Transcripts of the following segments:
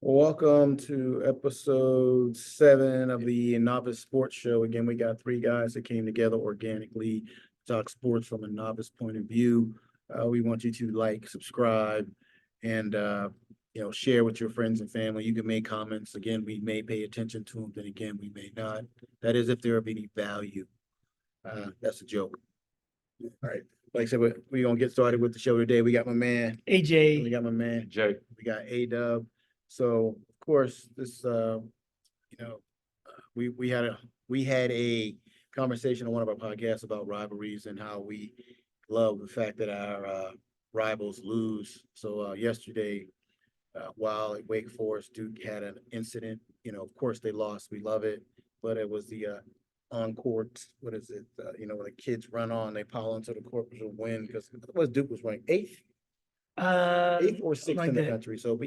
Welcome to episode 7 of the Novice Sports Show. Again, we got three guys that came together organically to talk sports from a novice point of view. We want you to like, subscribe, and share with your friends and family. You can make comments. Again, we may pay attention to them, then again, we may not. That is if they're of any value. That's a joke. All right. Like I said, we're gonna get started with the show today. We got my man AJ. We got my man Jay. We got A-Dub. So of course, this we had a conversation on one of our podcasts about rivalries and how we love the fact that our rivals lose. So yesterday, while at Wake Forest, Duke had an incident. Of course they lost. We love it, but it was the on court. What is it? When the kids run on, they pile onto the court to win because Duke was ranked eighth or sixth like in the that. country. So, I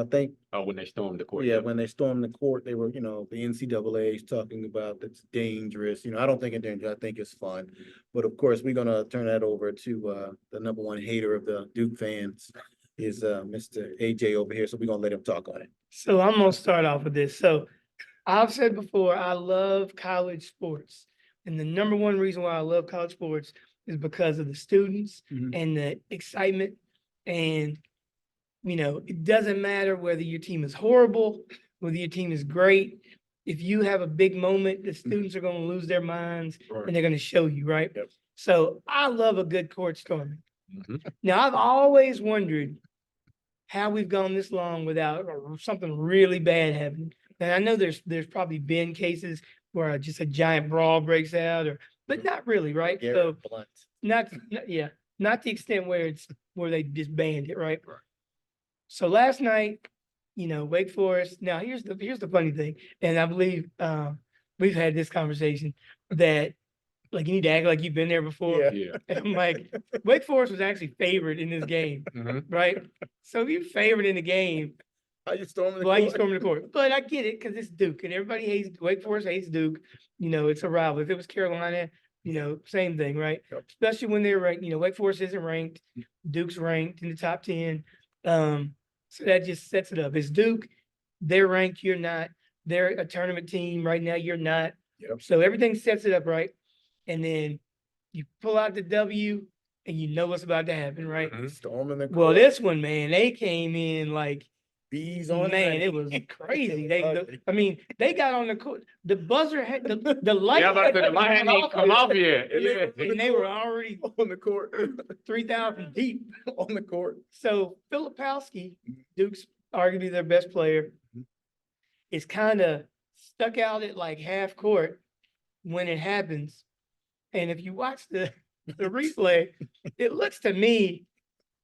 think, when they stormed the court. yeah, when they stormed the court, they were, the NCAA is talking about that's dangerous. I don't think it's dangerous. I think it's fun. But of course, we're gonna turn that over to the number one hater of the Duke fans is Mr. AJ over here. So we're gonna let him talk on it. So I'm gonna start off with this. So I've said before, I love college sports. And the number one reason why I love college sports is because of the students and the excitement. And, it doesn't matter whether your team is horrible, whether your team is great. If you have a big moment, the students are going to lose their minds and they're going to show you, right? Yep. So I love a good court storming. Mhm. Now, I've always wondered how we've gone this long without something really bad happening. And I know there's probably been cases where just a giant brawl breaks out, but not really, right? Garrett Blunt. Not the extent where they just banned it, right? So last night, Wake Forest. Now here's the funny thing, and I believe we've had this conversation that like you need to act like you've been there before. Yeah. And I'm like, Wake Forest was actually favored in this game, right? So if you're favored in the game, How you storming the why you court? storming the court? But I get it because it's Duke and everybody hates Wake Forest hates Duke. It's a rival. If it was Carolina, same thing, right? Yep. Especially when they're ranked. Wake Forest isn't ranked. Duke's ranked in the top 10. So that just sets it up. It's Duke. They're ranked. You're not. They're a tournament team right now. You're not. Yep. So everything sets it up right. And then you pull out the W and you know what's about to happen, right? Storming the court. Well, this one, man, they came in like bees on man, it was crazy. They got on the court. The buzzer had the light. Yeah, but the light ain't come off yet. Yeah. And they were already on the court. 3,000 deep on the court. So Filipowski, Duke's arguably their best player, is kind of stuck out at like half court when it happens. And if you watch the replay, it looks to me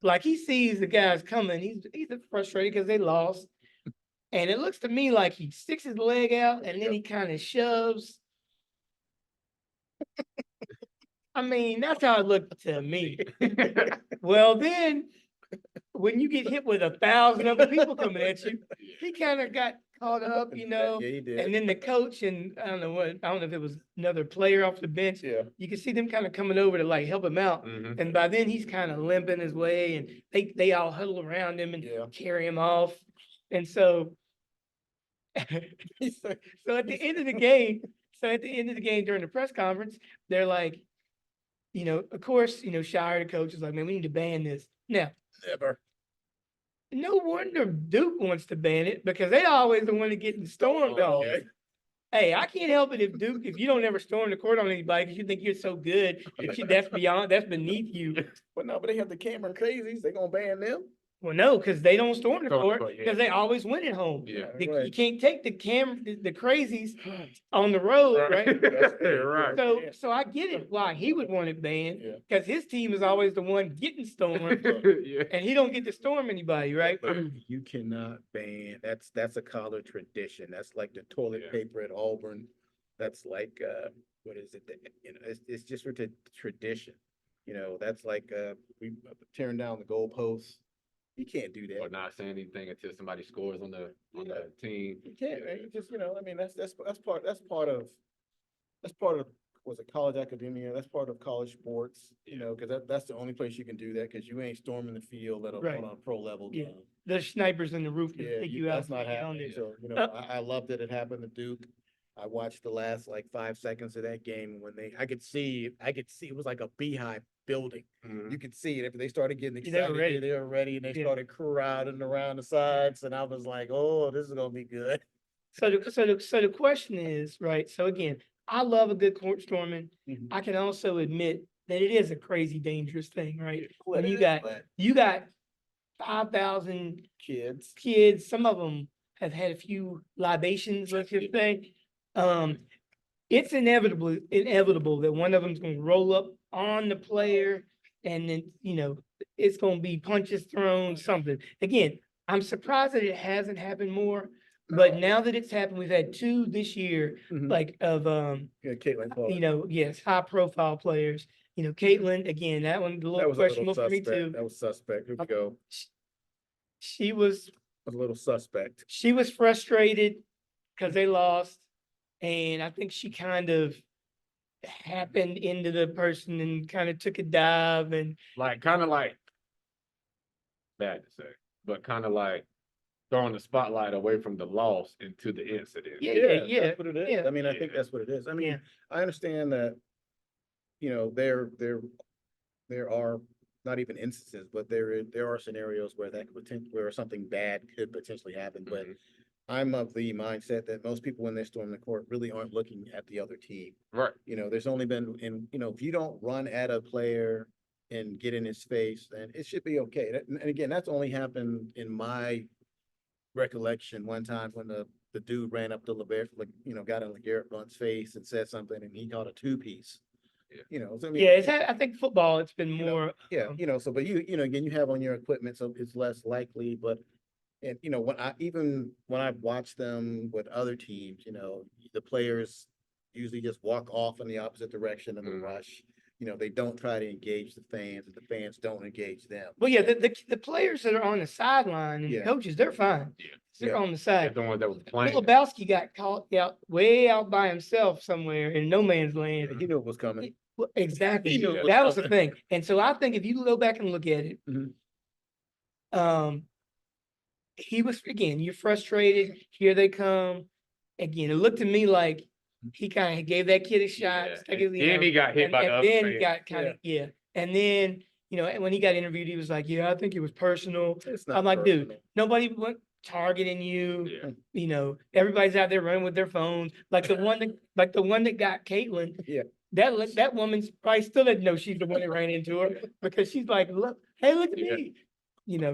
like he sees the guys coming. He's frustrated because they lost. And it looks to me like he sticks his leg out and then he kind of shoves. I mean, that's how it looked to me. Well, then when you get hit with 1,000 other people coming at you, he kind of got caught up, Yeah, he did. And then the coach and I don't know if it was another player off the bench. Yeah. You can see them kind of coming over to like help him out. And by then he's kind of limping his way and they all huddle around him and carry him off. And so at the end of the game, during the press conference, they're like, of course, Shire, the coach, is like, man, we need to ban this. Now, Never. no wonder Duke wants to ban it because they always the one to get stormed on. yeah. Hey, I can't help it if you don't ever storm the court on anybody because you think you're so good that's beneath you. But no, but they have the Cameron Crazies. They gonna ban them. Well, no, because they don't storm the court Yeah. because they always win at home. Yeah. Right. You can't take the crazies on the road, right? Right. So I get it why he would want it banned Yeah. because his team is always the one getting stormed Yeah. and he don't get to storm anybody, right? You cannot ban. That's a college tradition. That's like the toilet Yeah. paper at Auburn. That's like what is it? It's just for tradition. That's like we tearing down the goalposts. You can't do Or that. not saying anything until somebody scores on the team. You can't. Man. You just I mean that's part of was it college academia? That's part of college sports, you know, because that's the only place you can do that because you ain't storming the field at Right. on a pro level Yeah. game. There's snipers in the roof to Yeah, take you out. that's not and get on happening. there. So, you know, I love that it happened to Duke. I watched the last like 5 seconds of that game when I could see it was like a beehive building. Mhm. You could see it. If they started getting Yeah, they were excited, ready. they were ready and they Yeah. started crowding around the sides. And I was like, oh, this is gonna be good. So the question is, right? So again, I love a good court storming. Mhm. I can also admit that it is a crazy dangerous thing, right? When you It is, got but 5,000 kids. kids, some of them have had a few libations, let's just say. It's inevitable that one of them's gonna roll up on the player and then, it's gonna be punches thrown, something. Again, I'm surprised that it hasn't happened more, but now that it's happened, we've had 2 this year, Mhm. like of, Yeah, Caitlin Clark. yes, high profile players. Caitlin, again, that one, a That little was a little questionable for me suspect. too. That was suspect. Here we go. She was A little suspect. frustrated because they lost. And I think she kind of happened into the person and kind of took a dive and Kind of like, bad to say, but kind of like throwing the spotlight away from the loss into the incident. Yeah. That's what it is. yeah. I mean, I think Yeah. that's what it is. I mean, Yeah. I understand that, you know, there are not even instances, but there are scenarios where where something bad could potentially happen. But Mhm. I'm of the mindset that most people when they storm the court really aren't looking at the other team. Right. You know, there's only been if you don't run at a player and get in his face, then it should be okay. And again, that's only happened in my recollection one time when the dude ran up to LeGarrette, got in LeGarrette Blunt's face and said something and he caught a 2-piece. Yeah. You know, so I mean, Yeah, I think football, it's been you know, more. yeah, so but again, you have on your equipment, so it's less likely, but and when I watch them with other teams, the players usually just walk off in the opposite direction in the Mhm. rush. They don't try to engage the fans, and the fans don't engage them. Well, yeah, the players that are on the sideline and the Yeah. coaches, they're fine. Yeah. They're Yeah. on the They're side. the ones that was playing. Lebowski got caught way out by himself somewhere in no man's land. He knew it was coming. Well, exactly. He knew it was That was the coming. thing. And so I think if you go back and look at it, Mhm. he was, again, you're frustrated. Here they come. Again, it looked to me like he kind of gave that kid a shot. Yeah. stuck And his, then he got hit by the and other then fan. got kind of, yeah. And then, and when he got interviewed, he was like, yeah, I think it was personal. It's not I'm like, dude, personal. nobody went targeting you. Yeah. Everybody's out there running with their phones. Like the one that got Caitlin. Yeah. That woman's probably still didn't know she's the one that ran into her because she's like, look at Yeah. me.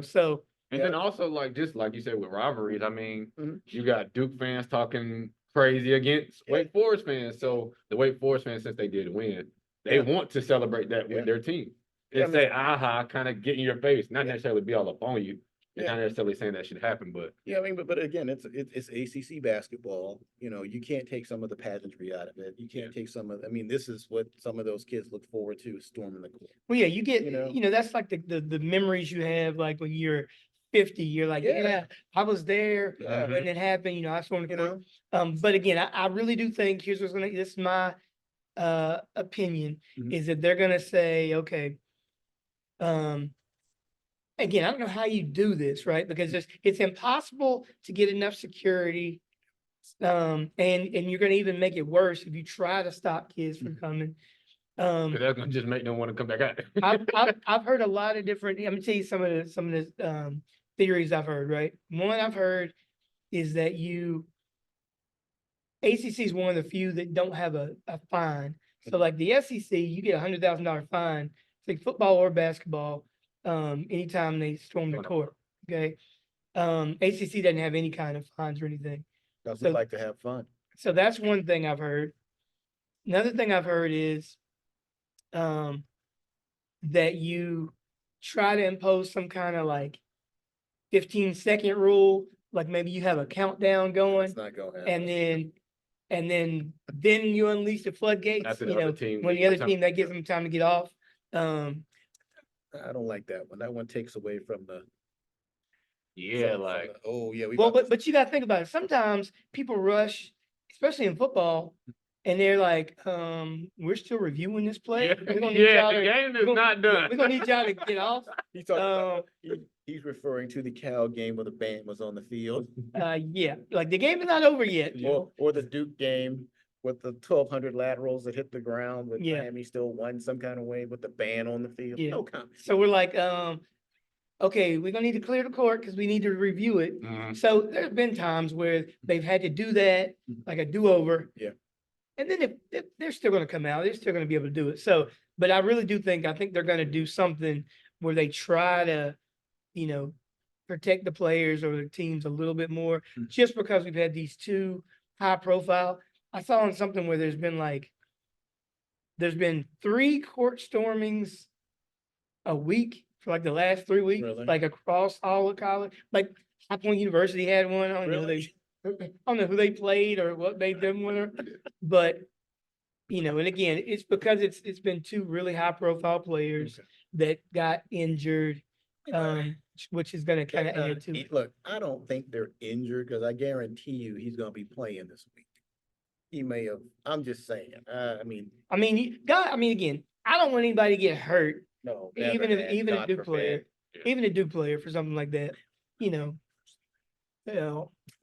So And then also just like you said with rivalries, I mean, Mhm. you got Duke fans talking crazy against Yeah. Wake Forest fans. So the Wake Forest fans, since they did win, they Yeah. want to celebrate that with Yeah. their team. Yeah, And say, aha, kind of get in your face, not Yeah. necessarily be all up on you. And Yeah. not necessarily saying that should happen, but Yeah, I mean, but again, it's ACC basketball. You can't take some of the pageantry out of it. You can't take I mean, this is what some of those kids look forward to, storming the court. well, yeah, you get, You know? that's like the memories you have, like when you're 50, you're like, Yeah. yeah, I was there Yeah. when it happened, I stormed the You court. know? But again, I really do think this is my opinion, Mhm. is that they're gonna say, okay, again, I don't know how you do this, right? Because it's impossible to get enough security. And you're gonna even make it worse if you try to stop kids from coming. 'cause that's gonna just make them want to come back out. I've heard a lot of different. I'm gonna tell you some of the theories I've heard. Right, one I've heard is that ACC is one of the few that don't have a fine. So like the SEC, you get $100,000 fine, it's like football or basketball, anytime they storm the court. Okay, ACC doesn't have any kind of fines or anything. Doesn't like to have fun. So that's one thing I've heard. Another thing I've heard is that you try to impose some kind of like 15-second rule, like maybe you have a countdown going, It's not going to happen. and then you unleash the floodgates. After the other team when the leaves, other team, that gives them time to get off. I don't like that one. That one takes away from the. Yeah, from like oh yeah, we. Well, about to- but you got to think about it. Sometimes people rush, especially in football, and they're like, we're still reviewing this play. Yeah, We're gonna need y'all the to- game we're is gonna- not done. We're gonna need y'all to get off. He's talking about, he's referring to the Cal game where the band was on the field. Yeah, like the game is not over yet. Or the Duke game with the 1,200 laterals that hit the ground, but Yeah. Miami still won some kind of way with the band on the field. Yeah. No comment. So we're like, okay, we're gonna need to clear the court because we need to review it. Mhm. So there's been times where they've had to do that, like a do-over. Yeah. And then if they're still gonna come out, they're still gonna be able to do it. So, but I really do think, I think they're gonna do something where they try to, protect the players or the teams a little bit more, Mhm. just because we've had these two high profile. I saw on something where there's been 3 court stormings a week for like the last 3 weeks, Really? like across all of college. Like High Point University had one. I don't know Really? I don't know who they played or what they did with her, but and again, it's because it's been 2 really high profile players Okay. that got injured, which is going to kind of add to it. Look, I don't think they're injured because I guarantee you he's gonna be playing this week. He may have, I'm just saying, I mean, Again, I don't want anybody to get hurt, no. even never, if man, even a God Duke player, Yeah. even a Duke player for something like that,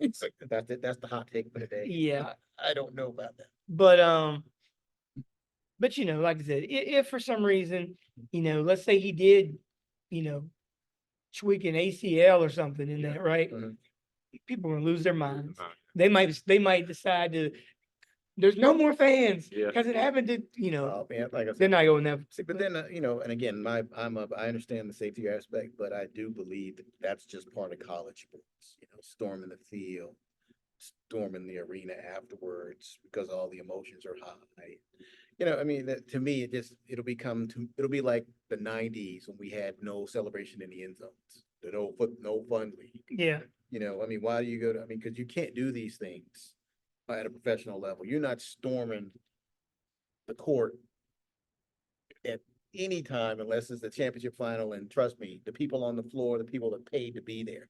It's like, that's the hot take for today. yeah. I don't know about that. But like I said, if for some reason, let's say he did, tweak an ACL or something in that, right? Mhm. People are gonna lose their minds. Uh, They might decide to. There's no more fans Yeah. because it happened to Oh, man, like I said. they're not going to. But then, and again, I understand the safety aspect, but I do believe that that's just part of college sports, storming the field, storming the arena afterwards because all the emotions are high. To me, it'll be like the 90s when we had no celebration in the end zones, the no fun league. Yeah, Why do you go to, because you can't do these things at a professional level. You're not storming the court at any time unless it's the championship final. And trust me, the people on the floor, the people that paid to be there.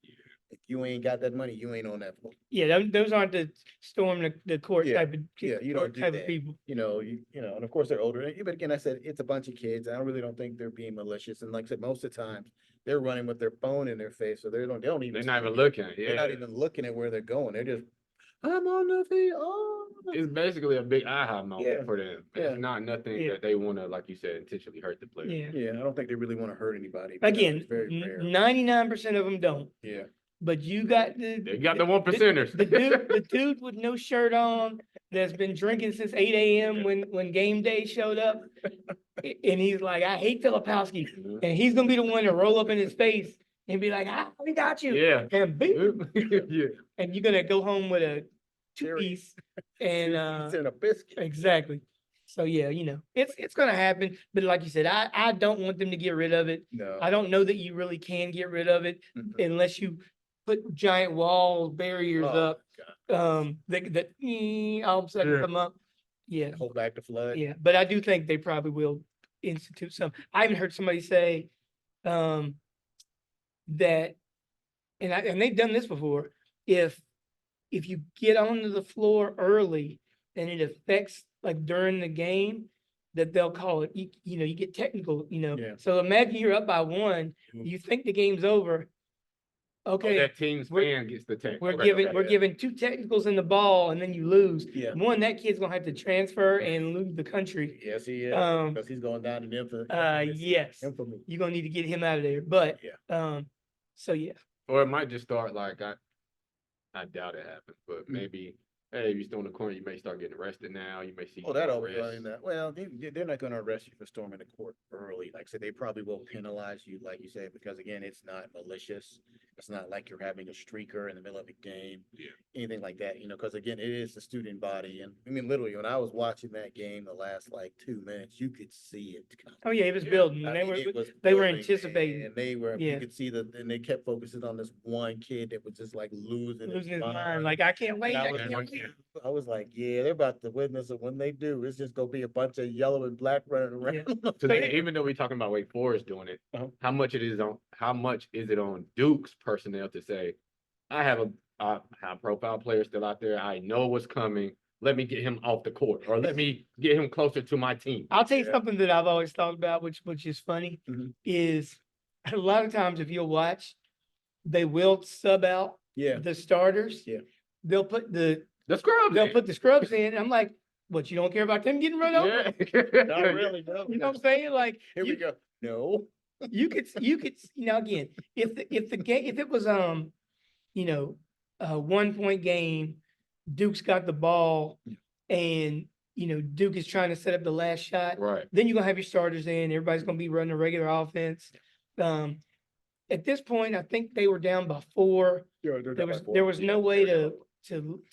If you ain't got that money, you ain't on that floor. yeah. Those aren't the storm the court Yeah, type of yeah, you court don't do type that. of people. And of course they're older. But again, I said it's a bunch of kids. I really don't think they're being malicious. And like I said, most of the times they're running with their phone in their face, so they don't even. They're not even looking. They're Yeah. not even looking at where they're going. They're just, I'm on the field. Oh. It's basically a big aha moment Yeah. for them. Yeah. It's not nothing Yeah. that they want to, like you said, intentionally hurt the player. Yeah. Yeah, I don't think they really want to hurt anybody. Again, It's very rare. 99% of them don't. Yeah. But you got They got the 1%ers. the dude with no shirt on that's been drinking since 8 a.m. when game day showed up. And he's like, I hate Filipowski. Mhm. And he's gonna be the one to roll up in his face and be like, we got you. Yeah. And beep. Yeah. And you're gonna go home with a Cherry. 2-piece. And It's in a biscuit. exactly. So yeah, it's gonna happen. But like you said, I don't want them to get rid of it. No. I don't know that you really can get rid of it Mhm. unless you put giant walls, barriers Oh, up, that all of a sudden Yeah. come up. Yeah, Hold back the flood. yeah. But I do think they probably will institute some. I even heard somebody say, that, and they've done this before, if you get onto the floor early and it affects like during the game, that they'll call it, you get technical, Yeah. So imagine you're up by 1, Mhm. you think the game's over. Oh, Okay, that team's we're- fan gets the tech. we're Okay, giving, okay. we're giving 2 technicals in the ball and then you lose. Yeah. One, that kid's gonna have to transfer and lose the country. Yes, he is. Um, Because he's going down in infamy. Yes, Infamy. you're gonna need to get him out of there, but, Yeah. so yeah. Or it might just start like I doubt it happens, but Mm. maybe, hey, if you still in the corner, you may start getting arrested now. You may see. Well, that more always, arrests. well, they're not gonna arrest you for storming the court early. Like I said, they probably will penalize you, like you said, because again, it's not malicious. It's not like you're having a streaker in the middle of a game. Yeah. Anything like that, because again, it is the student body. And I mean, literally, when I was watching that game, the last like 2 minutes, you could see it coming. Oh yeah, it was Yeah. building. I And mean, it was they were building, anticipating. And they were, Yeah. you could see and they kept focusing on this one kid that was just like losing losing his mind. Like, I can't wait. And I I was, can't like- wait. I was like, yeah, they're about to witness it. When they do, it's just gonna be a bunch of yellow and black running around. So even though we're talking about Wake Forest doing it, Uh-huh. how much is it on Duke's personnel to say, I have a high profile player still out there. I know what's coming. let me get him off the court, or let me get him closer to my team. I'll tell you Yeah. something that I've always thought about, which is funny, Mhm. is a lot of times if you'll watch, they will sub out Yeah. the starters. Yeah. They'll put the scrubs in. And I'm like, what, you don't care about them getting run over? Not really, no. You know what I'm saying? Like, Here we go. No. you could, again, if the game, if it was, a 1-point game, Duke's got the ball and, Duke is trying to set up the last shot. Right. Then you're gonna have your starters in, everybody's gonna be running a regular offense. At this point, I think they were down by 4. There was no way to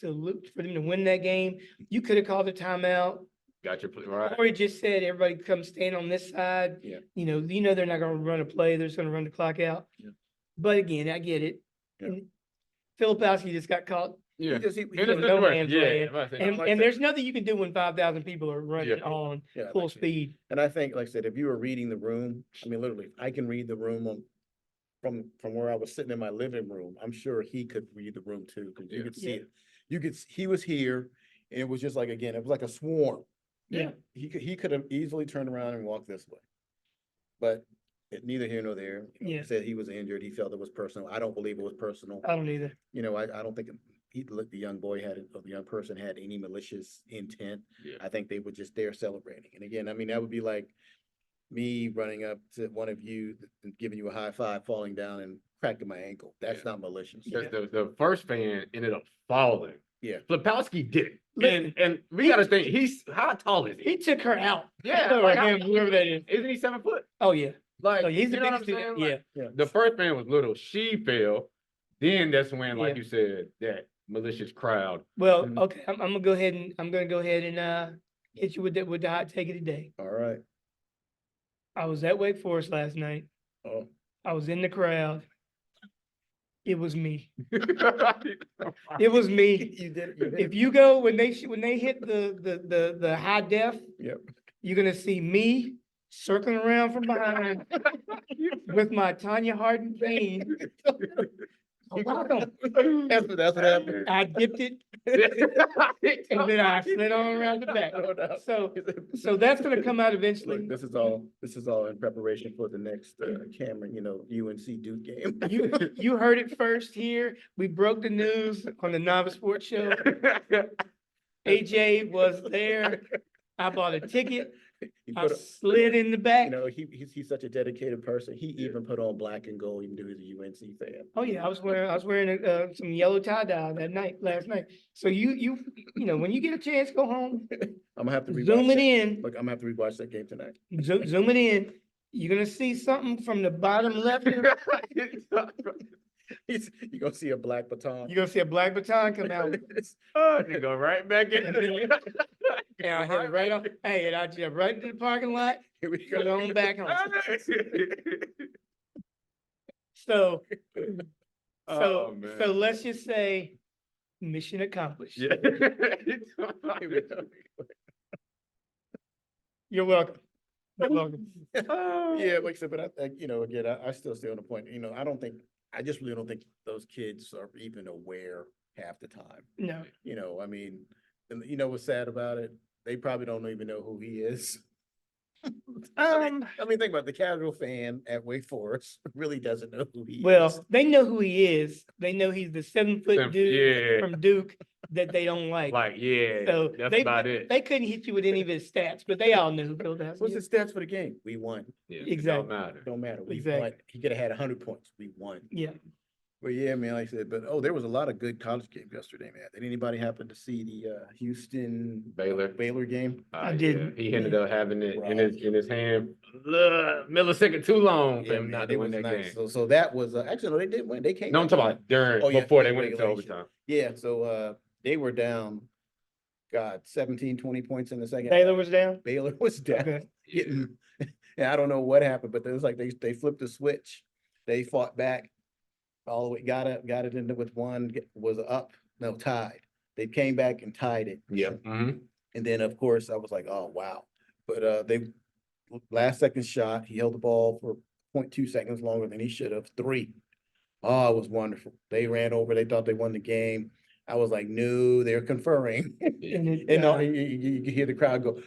look for them to win that game. You could have called a timeout, Got your right. or he just said, everybody come stand on this side. Yeah. They're not gonna run a play, they're just gonna run the clock out. Yeah. But again, I get it. Yeah. And Filipowski just got caught. Yeah. He In in a no situation, man's yeah, land. I'm about to say, And, like and that. there's nothing you can do when 5,000 people are running Yeah. on Yeah, I full like that. speed. And I think, like I said, if you were reading the room, I mean, literally, I can read the room from where I was sitting in my living room. I'm sure he could read the room too, because you Yeah. could see it. He was here, and it was just like, again, it was like a swarm. Yeah. He could have easily turned around and walked this way. But neither here nor there. Yeah. He said he was injured. He felt it was personal. I don't believe it was personal. I don't either. I don't think the young boy or the young person had any malicious intent. Yeah. I think they were just there celebrating. And again, I mean, that would be like me running up to one of you and giving you a high five, falling down and cracking my ankle. That's Yeah. not malicious. Because the first fan ended up falling. Yeah. Flipowski did it. Listen, And we gotta think, how tall is he he? took her out. Yeah, Or like, him, whoever that is. Isn't he 7 foot? Oh, yeah. Like, Oh, he's you the know what I'm biggest saying? dude. Like, Yeah. Yeah. the first fan was little, she fell. Then that's when, like Yeah. you said, that malicious crowd. Well, Mhm. okay, I'm gonna go ahead and hit you with the hot take of the day. All right. I was at Wake Forest last night. Oh. I was in the crowd. It was me. It It was me. You did it. You did If it. you go when they hit the high def, Yep. you're gonna see me circling around from behind with my Tanya Hardin cane. Welcome. That's what happened. I dipped it and then I slid on around the back. Oh, no. So that's gonna come out eventually. Look, this is all in preparation for the next Cameron, UNC Duke game. You heard it first here. We broke the news on the Novice Sports Show. AJ was there. I bought a ticket. He I put a- slid in the back. he's such a dedicated person. He even put on black and gold, even though he's a UNC fan. Oh yeah, I was wearing some yellow tie dye last night. So you when you get a chance, go home, I'm gonna have to zoom rewatch it that. in, Look, I'm gonna have to rewatch that game tonight. zoom it in. You're gonna see something from the bottom left. You're You're gonna see a black baton. gonna see a black baton come out. Oh, they go right back in. And I hit it right off. Hey, and I jump right into the parking lot. Here we Go go. on back home. So Oh, man. let's just say mission accomplished. Yeah. Here we go. You're welcome. You're welcome. Yeah, like I said, but again, I still stay on the point, I just really don't think those kids are even aware half the time. No. I mean, and what's sad about it? They probably don't even know who he is. I mean, think about it, the casual fan at Wake Forest really doesn't know who he is. Well, they know who he is. They know he's the 7-foot dude Yeah. from Duke that they don't like. Like, yeah, So that's they, about it. they couldn't hit you with any of his stats, but they all knew who Filipowski What's is. the stats for the game? We won. Yeah, Exactly. Don't matter. Don't matter. We Exactly. won. He could have had 100 points. We won. Yeah. Well, yeah, man, like I said, but there was a lot of good college games yesterday, man. Did anybody happen to see the Houston Baylor game? I Yeah, didn't. He ended up having it in Right. his hand, millisecond too long for Yeah, him man, not to it win was that nice. game. So that was actually no, they did win. They came. No, I'm back talking and about during, Oh, yeah, before they in went into regulation. overtime. Yeah, so they were down, 17, 20 points in the second. Taylor was down. Baylor was down. Okay. Getting, and I don't know what happened, but it was like they flipped the switch. They fought back all the way, got it into with one, was up, no, tied. They came back and tied it. Yeah. Mhm. And then, of course, I was like, oh, wow. But they last second shot, he held the ball for 0.2 seconds longer than he should have. 3. Oh, it was wonderful. They ran over, they thought they won the game. I was like, no, they're conferring. And it, And you can hear the crowd go,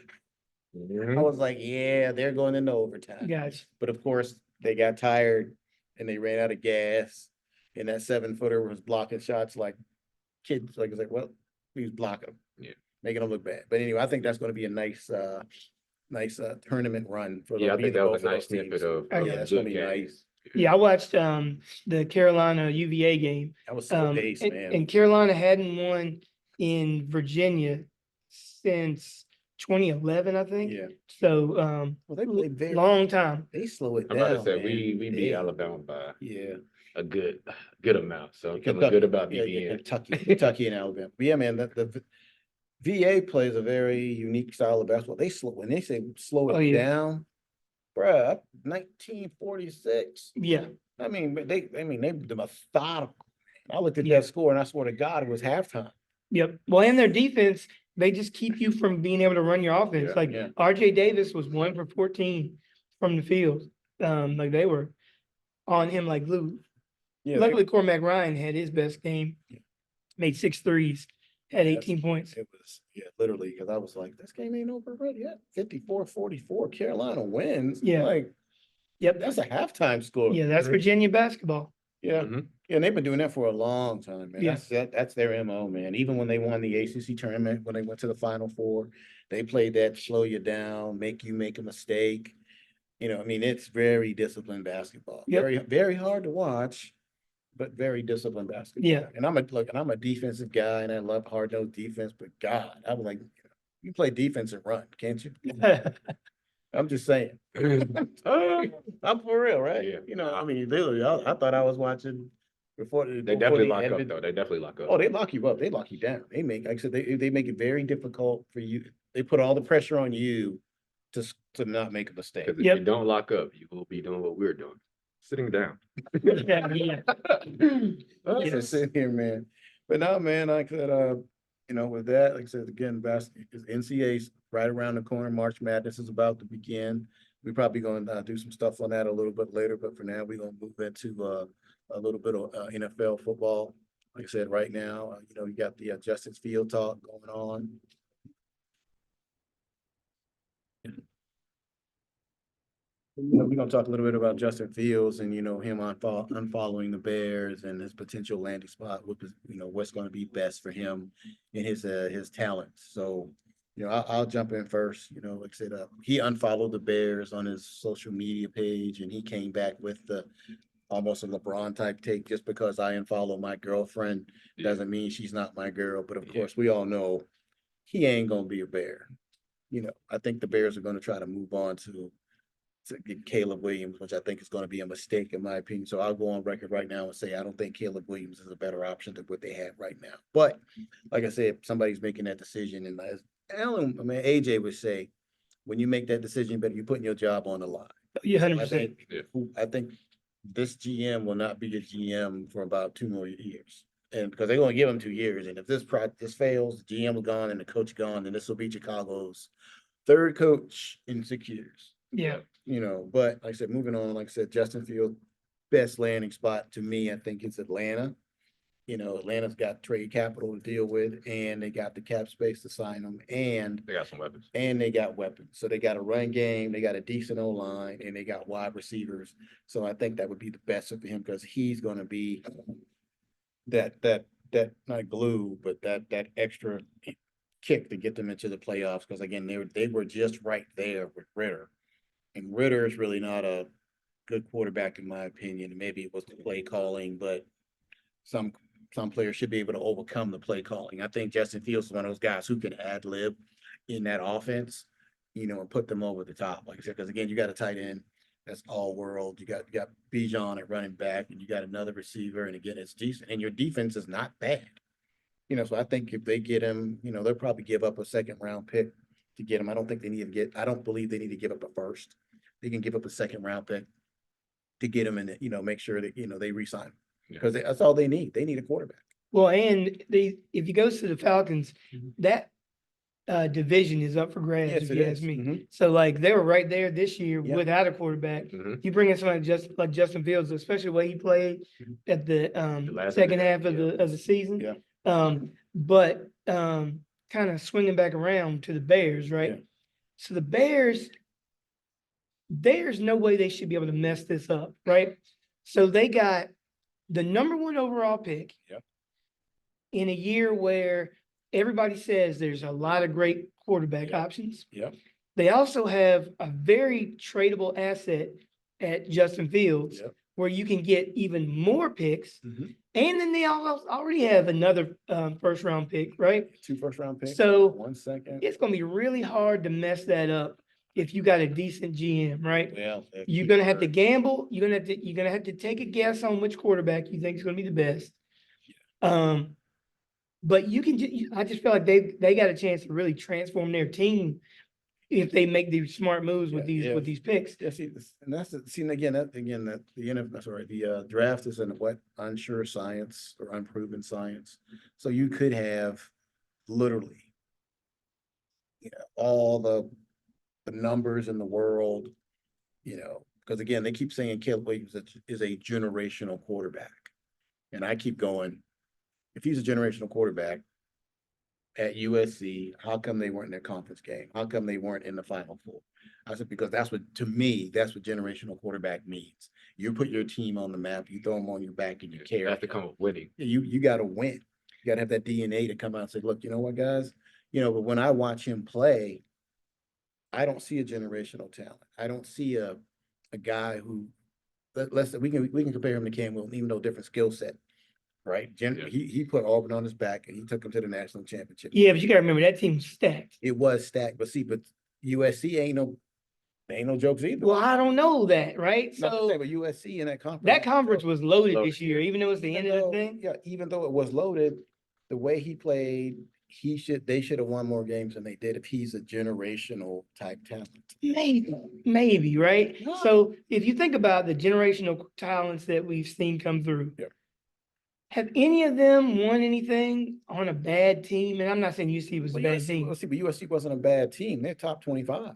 I Mhm. was like, yeah, they're going into overtime. guys, But of course, they got tired and they ran out of gas. And that 7-footer was blocking shots like kids. Like, it's like, well, he was blocking them. Yeah. Making them look bad. But anyway, I think that's going to be a nice tournament run for Yeah, I think that was both a of nice those teams. snippet of Oh, of yeah, a that's good gonna be game. nice. yeah, I watched the Carolina UVA game. That was slow pace, And, man. and Carolina hadn't won in Virginia since 2011, I think. Yeah. So Well, they played very, long time. they slow it I'm down, about to say, man. we beat Yeah. Alabama by Yeah. a good amount, so I'm feeling Kentucky, good about yeah, BBN. Kentucky and Alabama. But yeah, man, the VA plays a very unique style of basketball. When they say slow Oh, it yeah. down, bruh, 1946. Yeah, I mean, they the methodical. I looked at Yeah. that score and I swear to God, it was halftime. yep. Well, in their defense, they just keep you from being able to run your offense. Yeah. Like Yeah. RJ Davis was 1 for 14 from the field. Like they were on him like glue. Yeah, Luckily, Cormac Ryan had his best game. Yeah. Made 6 threes, had Yes. 18 points. it was, literally, because I was like, this game ain't over yet. 54-44, Carolina wins. Yeah. Like, Yep. that's a halftime score. Yeah, that's Virginia basketball. Yeah. Mhm. Yeah, and they've been doing that for a long time, man. Yeah. That's their MO, man. Even when they won the ACC tournament, when they went to the Final Four, they played that slow you down, make you make a mistake. I mean, it's very disciplined basketball. Yep. Very, very hard to watch, but very disciplined basketball. Yeah. And I'm a defensive guy, and I love hard-nosed defense. But God, I was like, you play defense and run, can't you? I'm just saying. I'm for real, right? Yeah. I mean, literally, I thought I was watching before They before definitely they lock up ended. though. They definitely lock up. Oh, they lock you up. They lock you down. Like I said, they make it very difficult for you. They put all the pressure on you to not make a mistake. Because if Yep. you don't lock up, you will be doing what we're doing, sitting down. Yeah. I'm Yes. just sitting here, man. But no, man, like I said, with that, like I said, again, NCAA's right around the corner. March Madness is about to begin. We're probably going to do some stuff on that a little bit later, but for now, we're going to move into a little bit of NFL football. Like I said, right now, you got the Justice Field talk going on. We're going to talk a little bit about Justin Fields and, him unfollowing the Bears and his potential landing spot, with what's going to be best for him and his talents. So, I'll jump in first. Like I said, he unfollowed the Bears on his social media page, and he came back with almost a LeBron type take. Just because I unfollow my girlfriend doesn't mean she's not my girl. But of course, we all know he ain't going to be a Bear. I think the Bears are going to try to move on to get Caleb Williams, which I think is going to be a mistake in my opinion. So I'll go on record right now and say I don't think Caleb Williams is a better option than what they have right now. But like I said, somebody's making that decision, and as AJ would say, when you make that decision, but you're putting your job on the line. Yeah, I 100%. think this GM will not be a GM for about 2 more years. And because they're going to give him 2 years. And if this fails, the GM is gone and the coach gone, then this will be Chicago's 3rd coach in 6 years. Yeah. But like I said, moving on, like I said, Justin Fields, best landing spot to me, I think it's Atlanta. Atlanta's got trade capital to deal with, and they got the cap space to sign them, and They got some weapons. and they got weapons. So they got a run game, they got a decent O-line, and they got wide receivers. So I think that would be the best for him, because he's going to be that not glue, but that extra kick to get them into the playoffs. Because again, they were just right there with Ritter, and Ritter is really not a good quarterback in my opinion. Maybe it was the play calling, but some players should be able to overcome the play calling. I think Justin Fields is one of those guys who can ad lib in that offense, and put them over the top. Like I said, because again, you got a tight end that's all world. You got Bijan at running back, and you got another receiver, and again, it's decent. And your defense is not bad. So I think if they get him, they'll probably give up a 2nd round pick to get him. I don't believe they need to give up a 1st. They can give up a 2nd round pick to get him and, make sure that, they re-sign him. Because that's all they need. They need a quarterback. Well, and if he goes to the Falcons, Mhm. that division is up for grabs, Yes, if it you is. ask me. Mhm. So like they were right there this year Yeah. without a quarterback. Mhm. You bring in somebody like Justin Fields, especially the way he played Mhm. at the last second half, half of the season. Yeah. But kind of swinging back around to the Bears, right? Yeah. So the Bears, there's no way they should be able to mess this up, right? So they got the #1 overall pick. Yep. In a year where everybody says there's a lot of great quarterback Yep. options. Yep. They also have a very tradable asset at Justin Fields, Yep. where you can get even more picks. Mhm. And then they already have another first round pick, right? 2 first-round picks. So 1 second. it's going to be really hard to mess that up if you got a decent GM, right? Well, You're going to have to gamble. You're going to have to take a guess on which quarterback you think is going to be the best. But you can. I just feel like they got a chance to really transform their team if they make these smart moves with these picks. Yeah, see, and that's the draft is an unsure science or unproven science. So you could have literally, all the numbers in the world, because again, they keep saying Caleb Williams is a generational quarterback. And I keep going, if he's a generational quarterback at USC, how come they weren't in their conference game? How come they weren't in the Final Four? I said, because to me, that's what generational quarterback means. You put your team on the map, you throw them on your back, and you care. You have to come up winning. You got to win. You got to have that DNA to come out and say, look, you know what, guys? But when I watch him play, I don't see a generational talent. I don't see a guy who, we can compare him to Cam Wilson, even though different skill set. Right. He put Auburn on his back and he took him to the national championship. Yeah, but you got to remember that team's stacked. It was stacked, but USC ain't no jokes either. Well, I don't know that, right? So, but USC in that conference was loaded this year, even though it's the end of the thing. Yeah, even though it was loaded, the way he played, they should have won more games than they did if he's a generational type talent. Maybe, right? No. So if you think about the generational talents that we've seen come through. Yeah. Have any of them won anything on a bad team? And I'm not saying UC was a bad team. But USC wasn't a bad team. They're top 25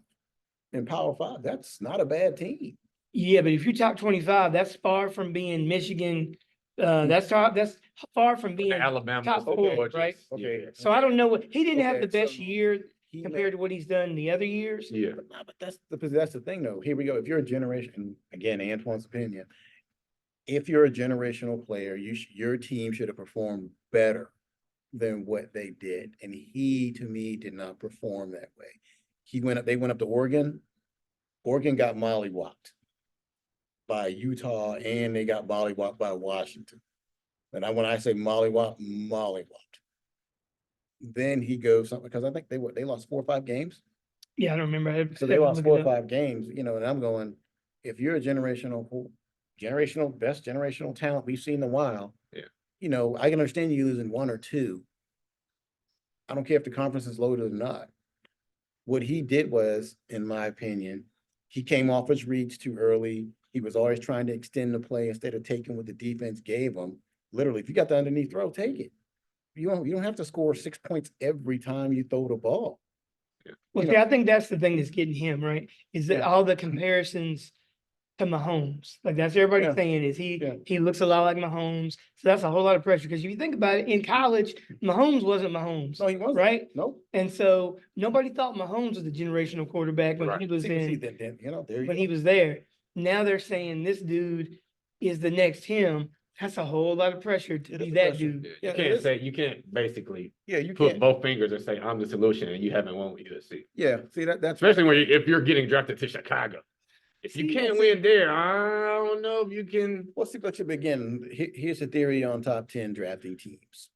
in Power 5. That's not a bad team. Yeah, but if you're top 25, that's far from being Michigan. That's far from being Alabama, top 4, right? Okay. Yeah. So I don't know he didn't have the best year compared to what he's done the other years. Yeah, but that's the thing, though. Here we go. If you're a generation, again, Antoine's opinion. If you're a generational player, your team should have performed better than what they did. And he, to me, did not perform that way. They went up to Oregon. Oregon got mollywopped by Utah, and they got mollywopped by Washington. And when I say mollywopped. Then he goes something, because I think they lost 4 or 5 games. Yeah, I don't remember. So they lost 4 or 5 games, and I'm going, if you're a best generational talent we've seen in a while. Yeah. I can understand you losing 1 or 2. I don't care if the conference is loaded or not. What he did was, in my opinion, he came off his reads too early. He was always trying to extend the play instead of taking what the defense gave him. Literally, if you got the underneath throw, take it. You don't have to score 6 points every time you throw the ball. Yeah. Well, I think that's the thing that's getting him, right? Is that all the comparisons to Mahomes. Like that's everybody saying is he looks a lot like Mahomes. So that's a whole lot of pressure. Because if you think about it, in college, Mahomes wasn't Mahomes. No, he wasn't. Right? Nope. And so nobody thought Mahomes was a generational quarterback when he was he was there. Now they're saying this dude is the next him. That's a whole lot of pressure to be that dude. Yeah, you can't basically you put both fingers and say I'm the solution and you haven't won with USC. Yeah, see that's especially if you're getting drafted to Chicago. If you can't win there, I don't know if you can. Well, see, but you begin. Here's the theory on top 10 drafting teams.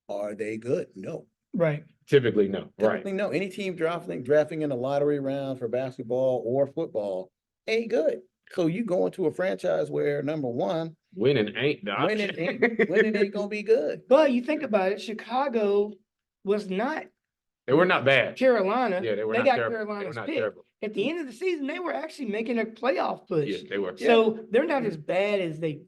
Are they good? No. Right. Typically, no. Typically, no. Any team drafting in the lottery round for basketball or football ain't good. So you go into a franchise where number one, winning ain't the option. Winning ain't gonna be good. But you think about it, Chicago was not. They were not bad. Carolina. Yeah, they were. They not got terrible. Carolina's they were not pick. terrible. At the end of the season, they were actually making a playoff push. Yeah, they were. So they're not as bad as they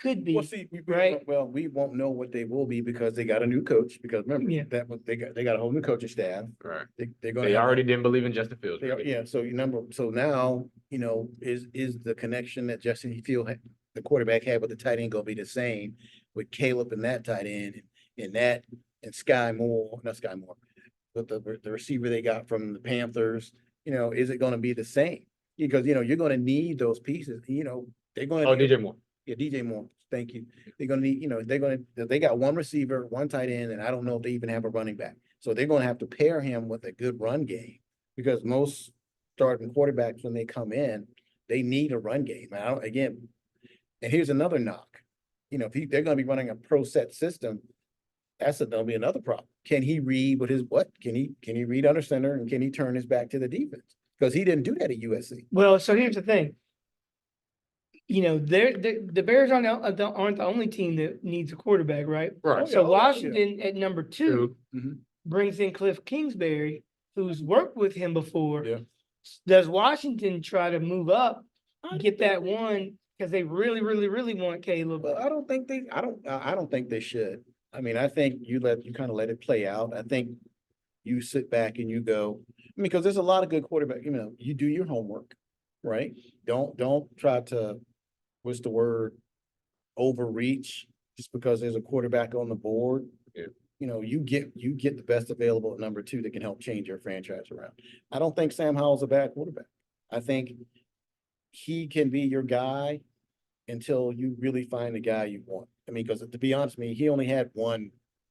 could be. Well, see, right? Well, we won't know what they will be because they got a new coach. Because remember they got a whole new coaching staff. Right. They already didn't believe in Justin Fields. So now is the connection that Justin Fields the quarterback had with the tight end gonna be the same with Caleb and that tight end? in that and not Sky Moore, but the receiver they got from the Panthers, is it gonna be the same? Because, you're gonna need those pieces, they're gonna. Oh, DJ Moore. Yeah, DJ Moore, thank you. They're gonna need, they got one receiver, one tight end, and I don't know if they even have a running back. So they're gonna have to pair him with a good run game, because most starting quarterbacks, when they come in, they need a run game. And here's another knock. If they're gonna be running a pro set system, that'll be another problem. Can he read can he read under center, and can he turn his back to the defense? Because he didn't do that at USC. Well, so here's the thing. The Bears aren't the only team that needs a quarterback, right? Right. So yeah. Washington at number 2 Mhm. brings in Cliff Kingsbury, who's worked with him before. Yeah. Does Washington try to move up, I get that one, because they really, really, really want Caleb? Well, I don't think they should. I mean, I think you kind of let it play out. I think you sit back and you go, because there's a lot of good quarterback, you do your homework, right? Don't try to, what's the word? Overreach just because there's a quarterback on the board. Yeah. You get the best available at number 2 that can help change your franchise around. I don't think Sam Howell's a bad quarterback. I think he can be your guy until you really find the guy you want. I mean, because to be honest with me, he only had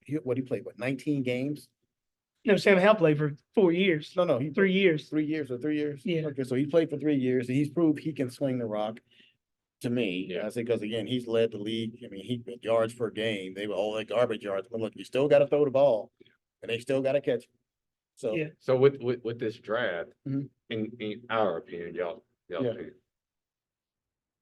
he played, 19 games? No, Sam Howell played for 4 years, No, he 3 years. 3 years or 3 years? Yeah. Okay, so he played for 3 years, and he's proved he can swing the rock. To me, Yeah. I say, because again, he's led the league. I mean, he yards per game. They were all like garbage yards. But look, you still got to throw the ball, and they still got to catch it. So Yeah. So with this draft, Mhm. in our opinion, y'all Yeah. opinion,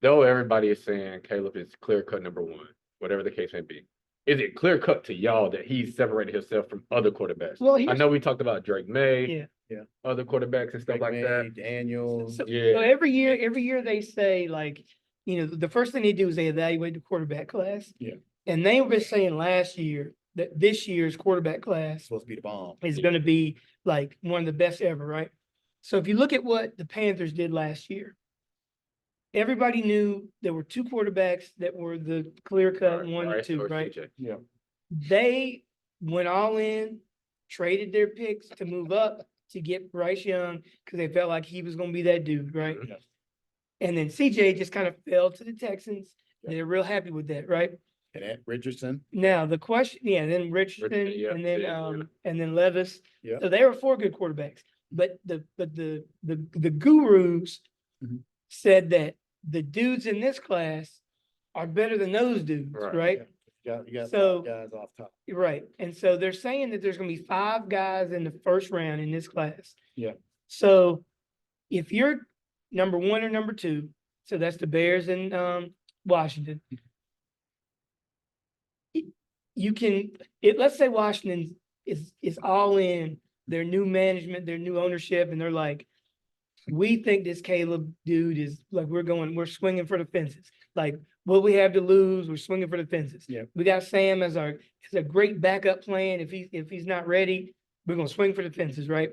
though everybody is saying Caleb is clear cut number 1, whatever the case may be, is it clear cut to y'all that he's separated himself from other quarterbacks? Well, I know we talked about Drake May, Yeah. other quarterbacks and stuff Drake like May, that. Daniels. So Yeah. every year they say, like, the first thing they do is they evaluate the quarterback class. Yeah. And they were saying last year that this year's quarterback class Supposed to be the bomb. is going to be like one of the best ever, right? So if you look at what the Panthers did last year, everybody knew there were 2 quarterbacks that were the clear cut 1 and Bryce 2, or right? CJ. Yeah. They went all in, traded their picks to move up to get Bryce Young because they felt like he was going to be that dude, right? Mhm. Yes. And then CJ just kind of fell to the Texans. Yeah. They're real happy with that, right? And at Richardson. Now the question, then Richardson, Richardson, yeah, and then yeah. and then Levis. Yeah. So they were 4 good quarterbacks. But the gurus Mhm. said that the dudes in this class are better than those dudes, Right. right? You got So- guys off top. Right. And so they're saying that there's going to be 5 guys in the first round in this class. Yeah. So if you're number 1 or number 2, so that's the Bears and Washington. Let's say Washington is all in their new management, their new ownership, and they're like, we think this Caleb dude is like, we're swinging for the fences. Like, what we have to lose, we're swinging for the fences. Yeah. We got Sam as a great backup plan. If he's not ready, we're gonna swing for the fences, right?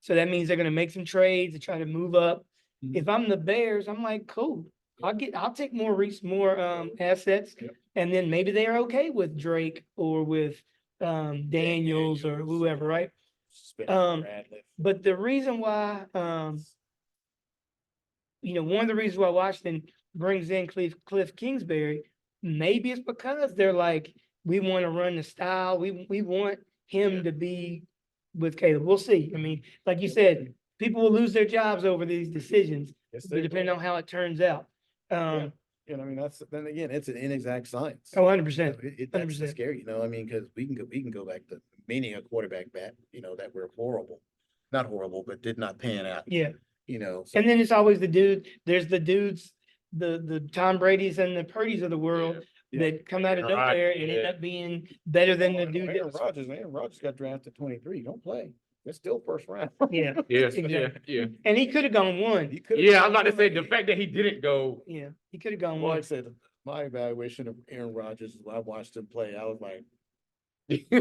So that means they're gonna make some trades to try to move up. Mhm. If I'm the Bears, I'm like, cool. I'll take more assets, Yep. and then maybe they are okay with Drake or with Daniels or whoever, right? Bradley. But the reason why, one of the reasons why Washington brings in Cliff Kingsbury, maybe it's because they're like, we want to run the style. We want him to be with Caleb. We'll see. I mean, like you said, people will lose their jobs over these decisions, Yes, they depending will. on how it turns out. I mean, then again, it's an inexact science. 100%. That's 100%. scary, I mean, because we can go back to meaning a quarterback bat, that were not horrible, but did not pan out. Yeah. So- And then it's always the dude, there's the dudes, the Tom Brady's and the Purdy's of the world Yeah. that come out of Aaron nowhere Rodgers, and end yeah. up being better than the dude. Aaron that was- Rodgers got drafted 23. Don't play. It's still first round. Yeah, Yes, Exactly. yeah. and he could have gone 1. He could've Yeah, gone I'm about to say one. the fact that he didn't go. Yeah, he could have gone Well, 1. like I said, my evaluation of Aaron Rodgers, when I watched him play, I was like, Yeah,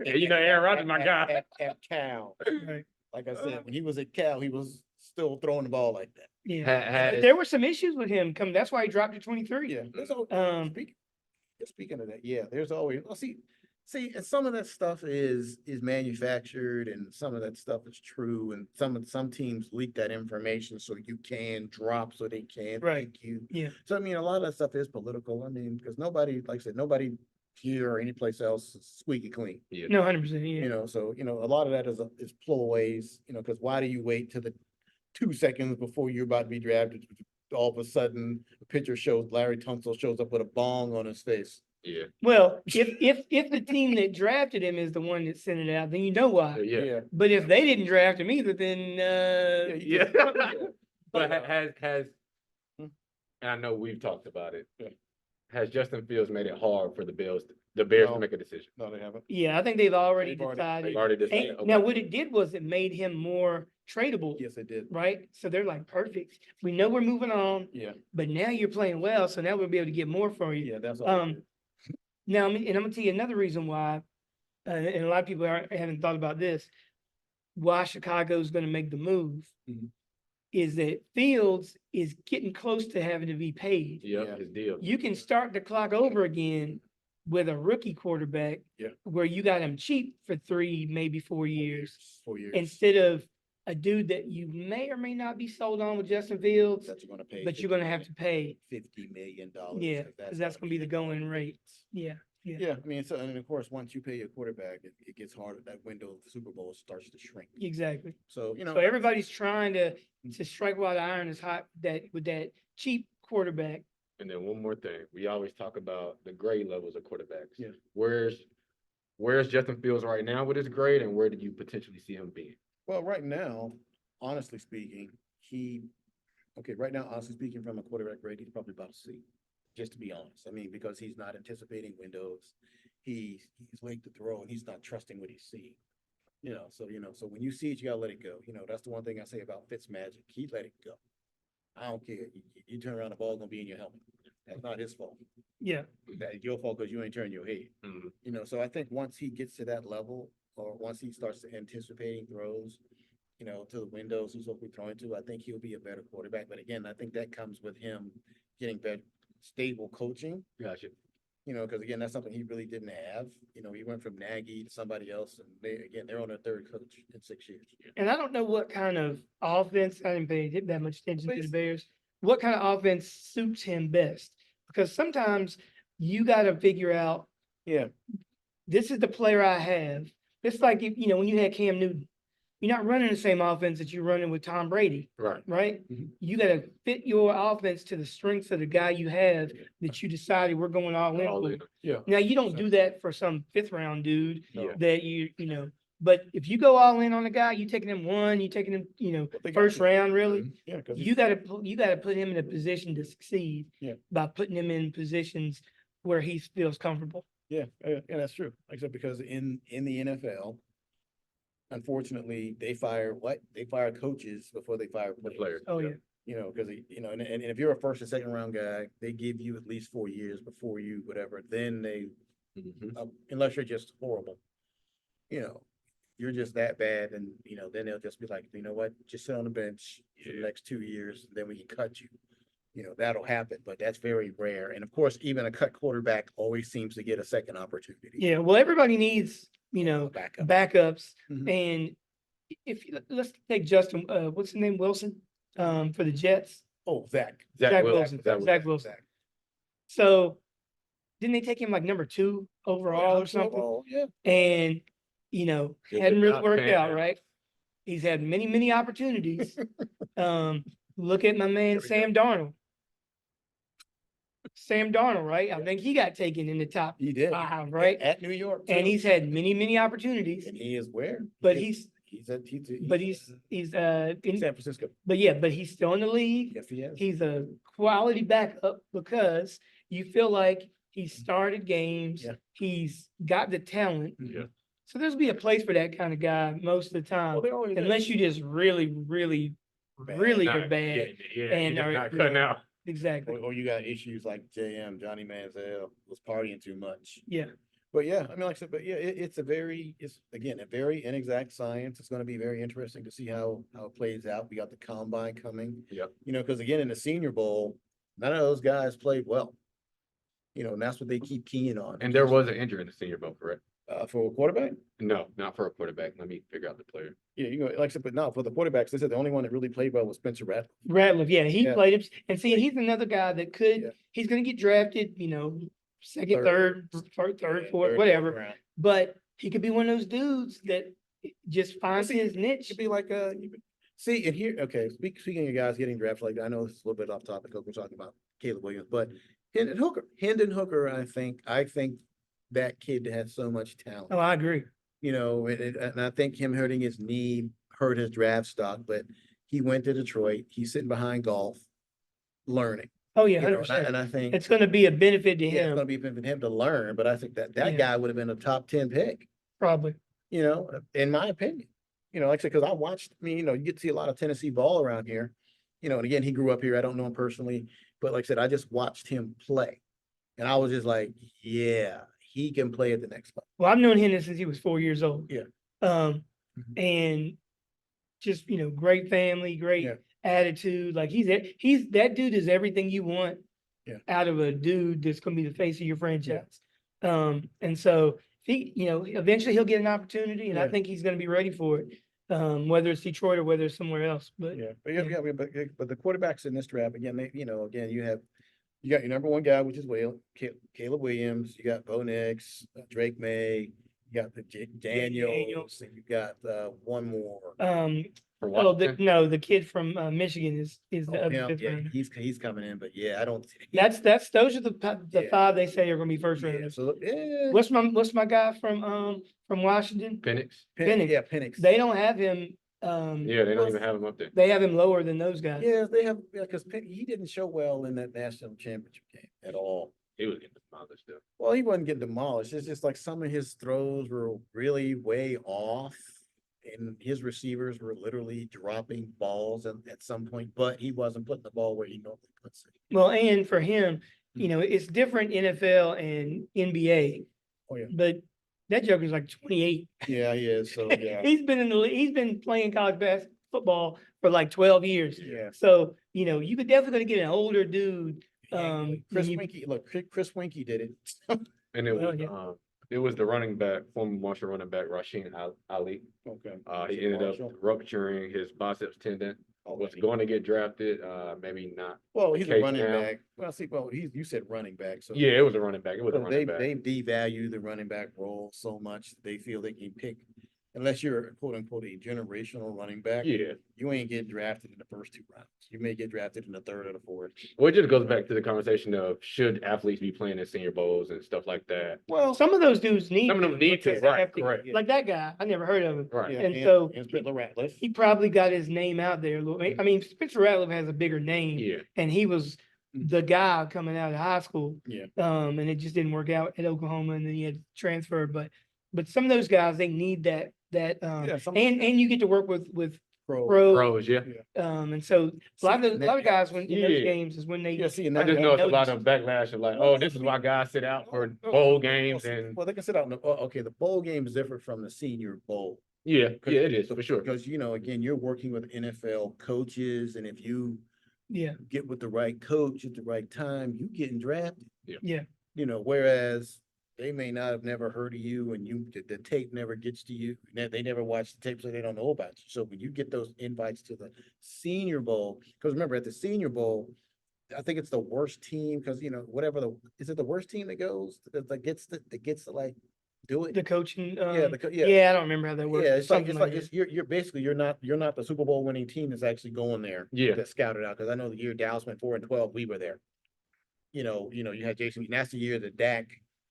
Aaron Rodgers, my guy. At Cal. Right. Like I said, when he was at Cal, he was still throwing the ball like that. Yeah. Has- But there were some issues with him coming. That's why he dropped to 23. Yeah. Um, Speaking of that, yeah, there's always, see, See, and some of that stuff is manufactured, and some of that stuff is true, and some teams leak that information so you can drop, so they can Right. pick you. Yeah. So I mean, a lot of that stuff is political. I mean, because nobody, like I said, nobody here or anyplace else is squeaky clean. Yeah. No, 100%. Yeah. You know, so a lot of that is ploys. Because why do you wait till the 2 seconds before you're about to be drafted? All of a sudden, the picture shows Larry Tunsil shows up with a bong on his face. Yeah. Well, if the team that drafted him is the one that sent it out, then you know why. Yeah. But if they didn't draft him either, then Yeah. But But- has and I know we've talked about it. Has Justin Fields made it hard for the Bears No. to make a decision? No, they haven't. yeah, I think they've already They've decided. They've already And decided. now, Okay. what it did was it made him more tradable, Yes, they did. right? So they're like, perfect. We know we're moving on, Yeah, but now you're playing well, so now we'll be able to get more for you. yeah, that's all. Now, and I'm gonna tell you another reason why, and a lot of people haven't thought about this, why Chicago's gonna make the move Mhm. is that Fields is getting close to having to be paid. Yep, Yeah. his deal. You can start the clock over again with a rookie quarterback. Yeah. Where you got him cheap for 3, maybe 4 years, 4 years. instead of a dude that you may or may not be sold on with Justin Fields, That you're gonna pay. but you're gonna have to pay. $50 million. Yeah, because that's gonna be the going rate. Yeah. Yeah, I mean, so, and of course, once you pay your quarterback, it gets harder. That window of the Super Bowl starts to shrink. Exactly. So, So everybody's trying to strike while the iron is hot, that with that cheap quarterback. And then one more thing, we always talk about the grade levels of quarterbacks. Yeah. Where's Justin Fields right now with his grade, and where do you potentially see him being? well, right now, honestly speaking, right now, honestly speaking, from a quarterback grade, he's probably about a C. Just to be honest, I mean, because he's not anticipating windows, he's late to throw, and he's not trusting what he's seeing. So when you see it, you gotta let it go. That's the one thing I say about Fitzmagic. He let it go. I don't care. You turn around, the ball gonna be in your helmet. That's not his fault. Yeah. That's your fault because you ain't turning your head. Mhm. So I think once he gets to that level, or once he starts anticipating throws, to the windows he's supposed to be throwing to, I think he'll be a better quarterback. But again, I think that comes with him getting better, stable coaching. Gotcha. Because again, that's something he really didn't have. He went from Nagy to somebody else, and they're on their third coach in 6 years. And I don't know what kind of offense, I didn't pay that much attention to the Please. Bears. What kind of offense suits him best? Because sometimes you got to figure out, Yeah. this is the player I have. It's like, when you had Cam Newton, you're not running the same offense that you're running with Tom Brady, Right. right? Mhm. You got to fit your offense to the strengths of the guy you have that you decided we're going all in All for. in. Yeah. Now, you don't do that for some 5th-round dude Yeah. that but if you go all in on a guy, you taking him you taking him, They got first you. round, really, Yeah, because you gotta put him in a position to succeed. Yeah. By putting him in positions where he feels comfortable. yeah, that's true. Like I said, because in the NFL, unfortunately, they fire coaches before they fire The players. Oh, yeah. Because and if you're a first or second round guy, they give you at least 4 years before you whatever. Then they, Mhm. unless you're just horrible, you're just that bad, and then they'll just be like, you know what, just sit on the bench for the Yeah. next 2 years, then we can cut you. That'll happen, but that's very rare. And of course, even a cut quarterback always seems to get a second opportunity. Yeah, well, everybody needs, A backup. backups. Mhm. And let's take Justin, what's his name, Wilson, for the Jets. Oh, Zach. Zach Wilson. Wilson. Zach Wilson. So didn't they take him like number 2 overall or something? Oh, yeah. And, It hadn't did really not worked pan out, out. right? He's had many, many opportunities. Look at my man, we Sam Darnold. Sam Darnold, right? I think he got taken in the top He did. 5, right? At New York. And too. he's had many, many opportunities, And he is where? but he's he's in in, San Francisco. but he's still in the league. Yes, he is. He's a quality backup because you feel like he started games. Yeah. He's got the talent. Yeah. So there's be a place for that kind of guy most of the time, Well, they always unless you just really, really, really are Nah, bad. Yeah, and you're are- not cutting out. Exactly. or you got issues like Johnny Manziel was partying too much. Yeah. But yeah, I mean, like I said, but yeah, it's again, a very inexact science. It's going to be very interesting to see how it plays out. We got the combine coming. Yep. Because again, in the Senior Bowl, none of those guys played well. And that's what they keep keying on. And there was an injury in the Senior Bowl, correct? For a quarterback? No, not for a quarterback. Let me figure out the player. Yeah, you know, like I said, but no, for the quarterbacks, they said the only one that really played well was Spencer Rattler. Ratliff, yeah, he Yeah. played him, and see, he's another guy that Yeah. could, he's gonna get drafted, second, third, fourth, Third, whatever. round. But he could be one of those dudes that just finds see, his It niche. could be like see, and here, okay, speaking of guys getting drafted, like I know this is a little bit off topic, we're talking about Caleb Williams, but Hendon Hooker, I think that kid has so much talent. Oh, I agree. And I think him hurting his knee hurt his draft stock, but he went to Detroit. He's sitting behind golf, learning. Oh, yeah, And 100%. I think It's gonna be a benefit to yeah, it's him, gonna be for him to learn, but I think that Yeah. guy would have been a top 10 pick, probably. in my opinion. Like I said, because I watched, you get to see a lot of Tennessee ball around here. And again, he grew up here. I don't know him personally, but like I said, I just watched him play. And I was just like, yeah, he can play at the next level. Well, I've known Hendon since he was 4 years old. Yeah. Mhm. Mhm. And just, great family, great Yeah. attitude. Like that dude is everything you want Yeah. out of a dude that's gonna be the face of your franchise. And so eventually he'll get an opportunity, and I Yeah. think he's gonna be ready for it. Whether it's Detroit or whether it's somewhere else. But Yeah, but but the quarterbacks in this draft, again, again, you got your number one guy, which is Caleb Williams, you got Bo Nix, Drake May, you got the Daniels, and you got one more. For Washington? the kid from Michigan is the Oh, other him, fifth yeah, rounder. he's coming in, but yeah, I don't. Those are the Yeah. five they say are gonna be first Yeah, rounders. so yeah, What's my guy from Washington? Penix? Penix. Yeah, Penix. They don't have him. Yeah, they don't even have him up there. They have him lower than those guys. Yeah, they have because he didn't show well in that national championship game at all. He was getting demolished though. Well, he wasn't getting demolished. It's just like some of his throws were really way off. And his receivers were literally dropping balls at some point, but he wasn't putting the ball where he normally puts it. Well, and for him, it's different NFL and NBA. Oh, yeah. But that joker's like 28. Yeah, he is. So yeah. He's been playing college football for like 12 years. Yeah. So, you could definitely gonna get an older dude. Chris Winkie did it. And it Well, was yeah. it was the running back, former Marshall running back, Rasheen Ali. Okay. He ended up rupturing his biceps tendon. Was going to get drafted, maybe not. Well, he's a case running now. back. Well, see, you said running back, so Yeah, it was a running back. It was a so running back. they devalue the running back role so much they feel they can pick, unless you're quote unquote a generational running back. Yeah. You ain't get drafted in the first two rounds. You may get drafted in the third or the fourth. Well, it just goes back to the conversation of should athletes be playing in senior bowls and stuff like that. Well, Some of those dudes need Some of them need to, because they right, have correct. Like that guy, I never heard of him. Right. yeah, And so- and Spencer Rattler. He probably got his name out there a little. I mean, Spencer Rattler has a bigger name, Yeah. and he was the guy coming out of high school. Yeah. And it just didn't work out at Oklahoma, and then he had to transfer. But some of those guys, they need that. Yeah, And you get to work with pro. pro. Pros, yeah. And so a lot of guys when in those Yeah. games is when they. Yeah, see, and I that- just know it's a lot notice. of backlash of like, oh, this is why guys sit out for bowl games and Well, they can sit out in okay, the bowl game is different from the Senior Bowl. yeah, it is for sure. Because, again, you're working with NFL coaches, and if you Yeah. get with the right coach at the right time, you getting drafted. Yeah. Whereas they may not have never heard of you, and the tape never gets to you. They never watch the tape, so they don't know about you. So when you get those invites to the Senior Bowl, because remember at the Senior Bowl, I think it's the worst team because is it the worst team that goes that gets to like do it? The coaching. Yeah, Yeah, I don't remember how that works. Yeah, it's Something like that. you're basically you're not the Super Bowl winning team that's actually going there. Yeah. That scouted out, because I know the year Dallas went 4-12, we were there. You had Jason, and that's the year that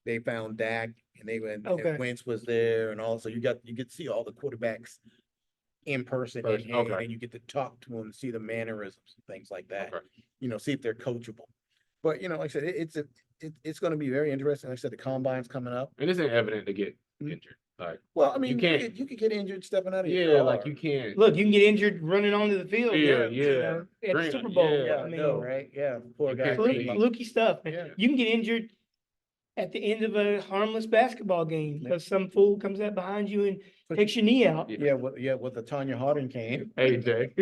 they found Dak, and they went, Okay. and Wentz was there, and also you get to see all the quarterbacks in person, and Okay. you get to talk to them, see the mannerisms and things like that. Okay. See if they're coachable. But like I said, it's going to be very interesting. Like I said, the combine's coming up. And it's evident to get Mhm. injured. Like, Well, I mean, can't- you could get injured stepping out of your yeah, car. like you can't. Look, you can get injured running onto the field. Yeah, At yeah. the Grant, Super Bowl. yeah, Yeah, I I mean, know, right? Yeah, poor You guy. can't fluky, really- fluky stuff. Man. Yeah. You can get injured at the end of a harmless basketball game because some fool comes up behind you and takes your knee out. Yeah. With the Tanya Harding cane. Hey, Jay.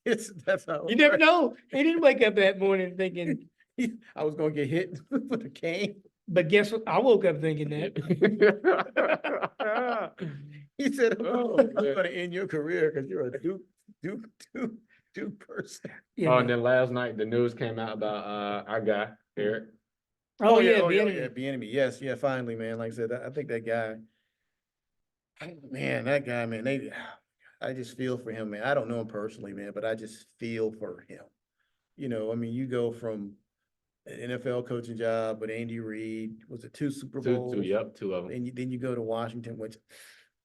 That's how. You never know. He didn't wake up that morning thinking, I was gonna get hit with a cane. But guess what? I woke up thinking that. He said, Oh, I'm man. gonna end your career because you're a Duke person. You Oh, know. and then last night the news came out about our guy, Eric. Oh, yeah, yeah, Bieniemy. Bieniemy. Yes, yeah, finally, man. Like I said, I think that guy, man, I just feel for him, man. I don't know him personally, man, but I just feel for him. I mean, you go from an NFL coaching job with Andy Reid, was it 2 Super Bowls? Two of them. And then you go to Washington, which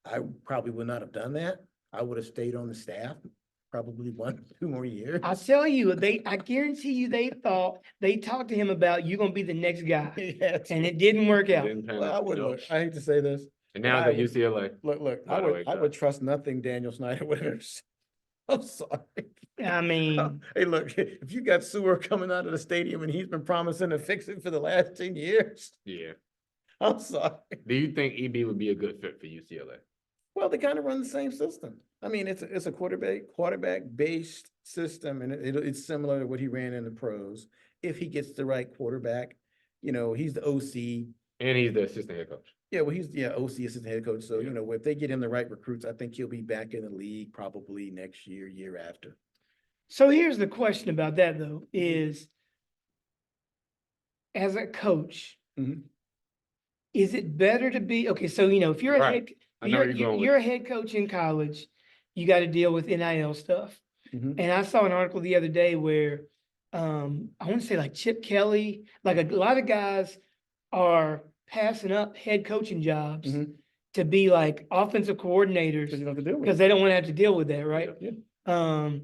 I probably would not have done that. I would have stayed on the staff probably 2 more years. I tell you, I guarantee you, they talked to him about you gonna be the next guy, and it didn't work out. Didn't pan Well, I out, would no. look. I hate to say this. And now but he's I at would- UCLA. Look, By the way, I would trust nothing Daniel Snyder would ever say. I'm sorry. I mean, Hey, look, if you got sewer coming out of the stadium and he's been promising to fix it for the last 10 years, Yeah. I'm sorry. Do you think EB would be a good fit for UCLA? Well, they kind of run the same system. I mean, it's a quarterback based system, and it's similar to what he ran in the pros. If he gets the right quarterback, he's the OC. And he's the assistant head coach. Yeah, well, he's OC assistant head coach. So, Yeah. if they get him the right recruits, I think he'll be back in the league probably next year after. so here's the question about that though, is as a coach, Mhm. is it better to be, okay, so if you're a Right. head, I know where you're going with you're a head coach in college, you got to deal with NIL stuff. Mhm. And I saw an article the other day where I want to say like Chip Kelly, like a lot of guys are passing up head coaching jobs Mhm. to be like offensive coordinators Because you don't have to deal with because they don't want to have to deal with that, right? Yeah.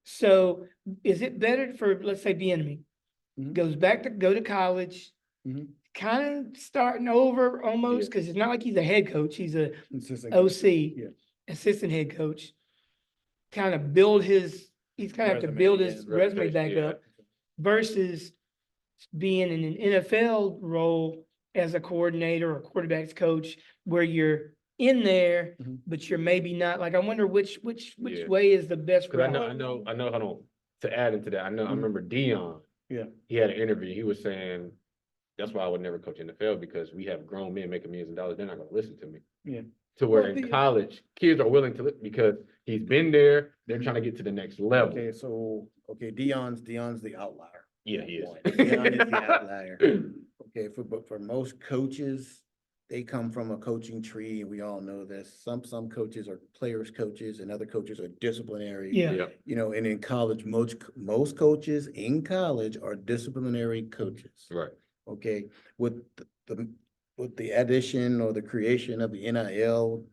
So is it better for, let's say, Bieniemy Mhm. go to college, Mhm. kind of starting over almost, because it's not like he's a head coach, he's a Assistant OC, Yeah. assistant head coach. Kind of he's kind of have to Resume build again, his resume reputation, back yeah. up versus being in an NFL role as a coordinator or quarterbacks coach where you're in there, Mhm. but you're maybe not. Like, I wonder which Yeah. way is the best Because route. I know, hold on. To add into that, I Mhm. remember Dion. Yeah. He had an interview. He was saying, that's why I would never coach NFL because we have grown men making millions of dollars. They're not going to listen to me. Yeah. To where Well, in the- college, kids are willing to listen because he's been there. They're trying to get to the next level. Okay, so Dion's the outlier. Yeah, he is. Dion is the outlier. Okay, but for most coaches, they come from a coaching tree, and we all know this. Some coaches are players coaches, and other coaches are disciplinary. Yeah. Yeah, And in college, most coaches in college are disciplinary coaches. right. Okay, with the addition or the creation of the NIL,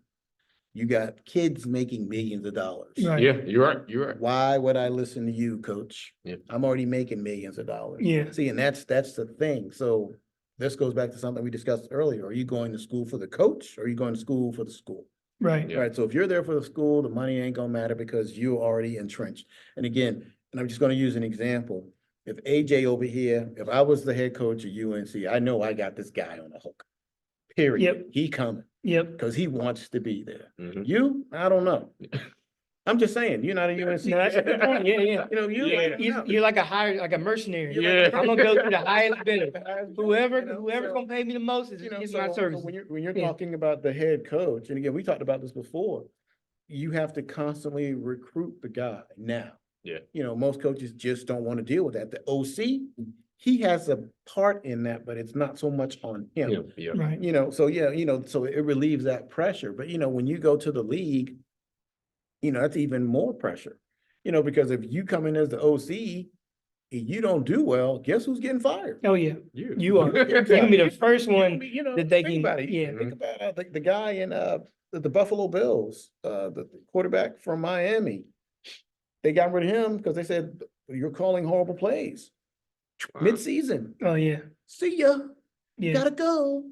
you got kids making millions of dollars. Right. Yeah, you're right. You're right. Why would I listen to you, coach? Yeah. I'm already making millions of dollars. Yeah. See, and that's the thing. So this goes back to something we discussed earlier. Are you going to school for the coach or are you going to school for the school? Right. Yeah. Right. So if you're there for the school, the money ain't gonna matter because you're already entrenched. And again, and I'm just gonna use an example. If AJ over here, if I was the head coach of UNC, I know I got this guy on the hook. Period. Yep. He coming Yep. because he wants to be there. Mhm. You, I don't know. I'm just saying, you're not a UNC. No, that's a good point. Yeah, yeah. You, Yeah. I don't know. You're like a mercenary. Yeah. I'm gonna go to the highest bidder. Whoever's so- gonna pay me the most is getting my so services. when you're Yeah. talking about the head coach, and again, we talked about this before, you have to constantly recruit the guy now. Yeah. Most coaches just don't want to deal with that. The OC, he has a part in that, but it's not so much on him. Yeah, yeah. Right. So so it relieves that pressure. But when you go to the league, that's even more pressure. Because if you come in as the OC, and you don't do well, guess who's getting fired? Oh, yeah. You. You are. You're gonna be the first one. that they think can- about it. yeah. Think about the guy in the Buffalo Bills, the quarterback from Miami. They got rid of him because they said you're calling horrible plays Wow. mid-season. Oh, yeah. See ya. Yeah. Gotta go.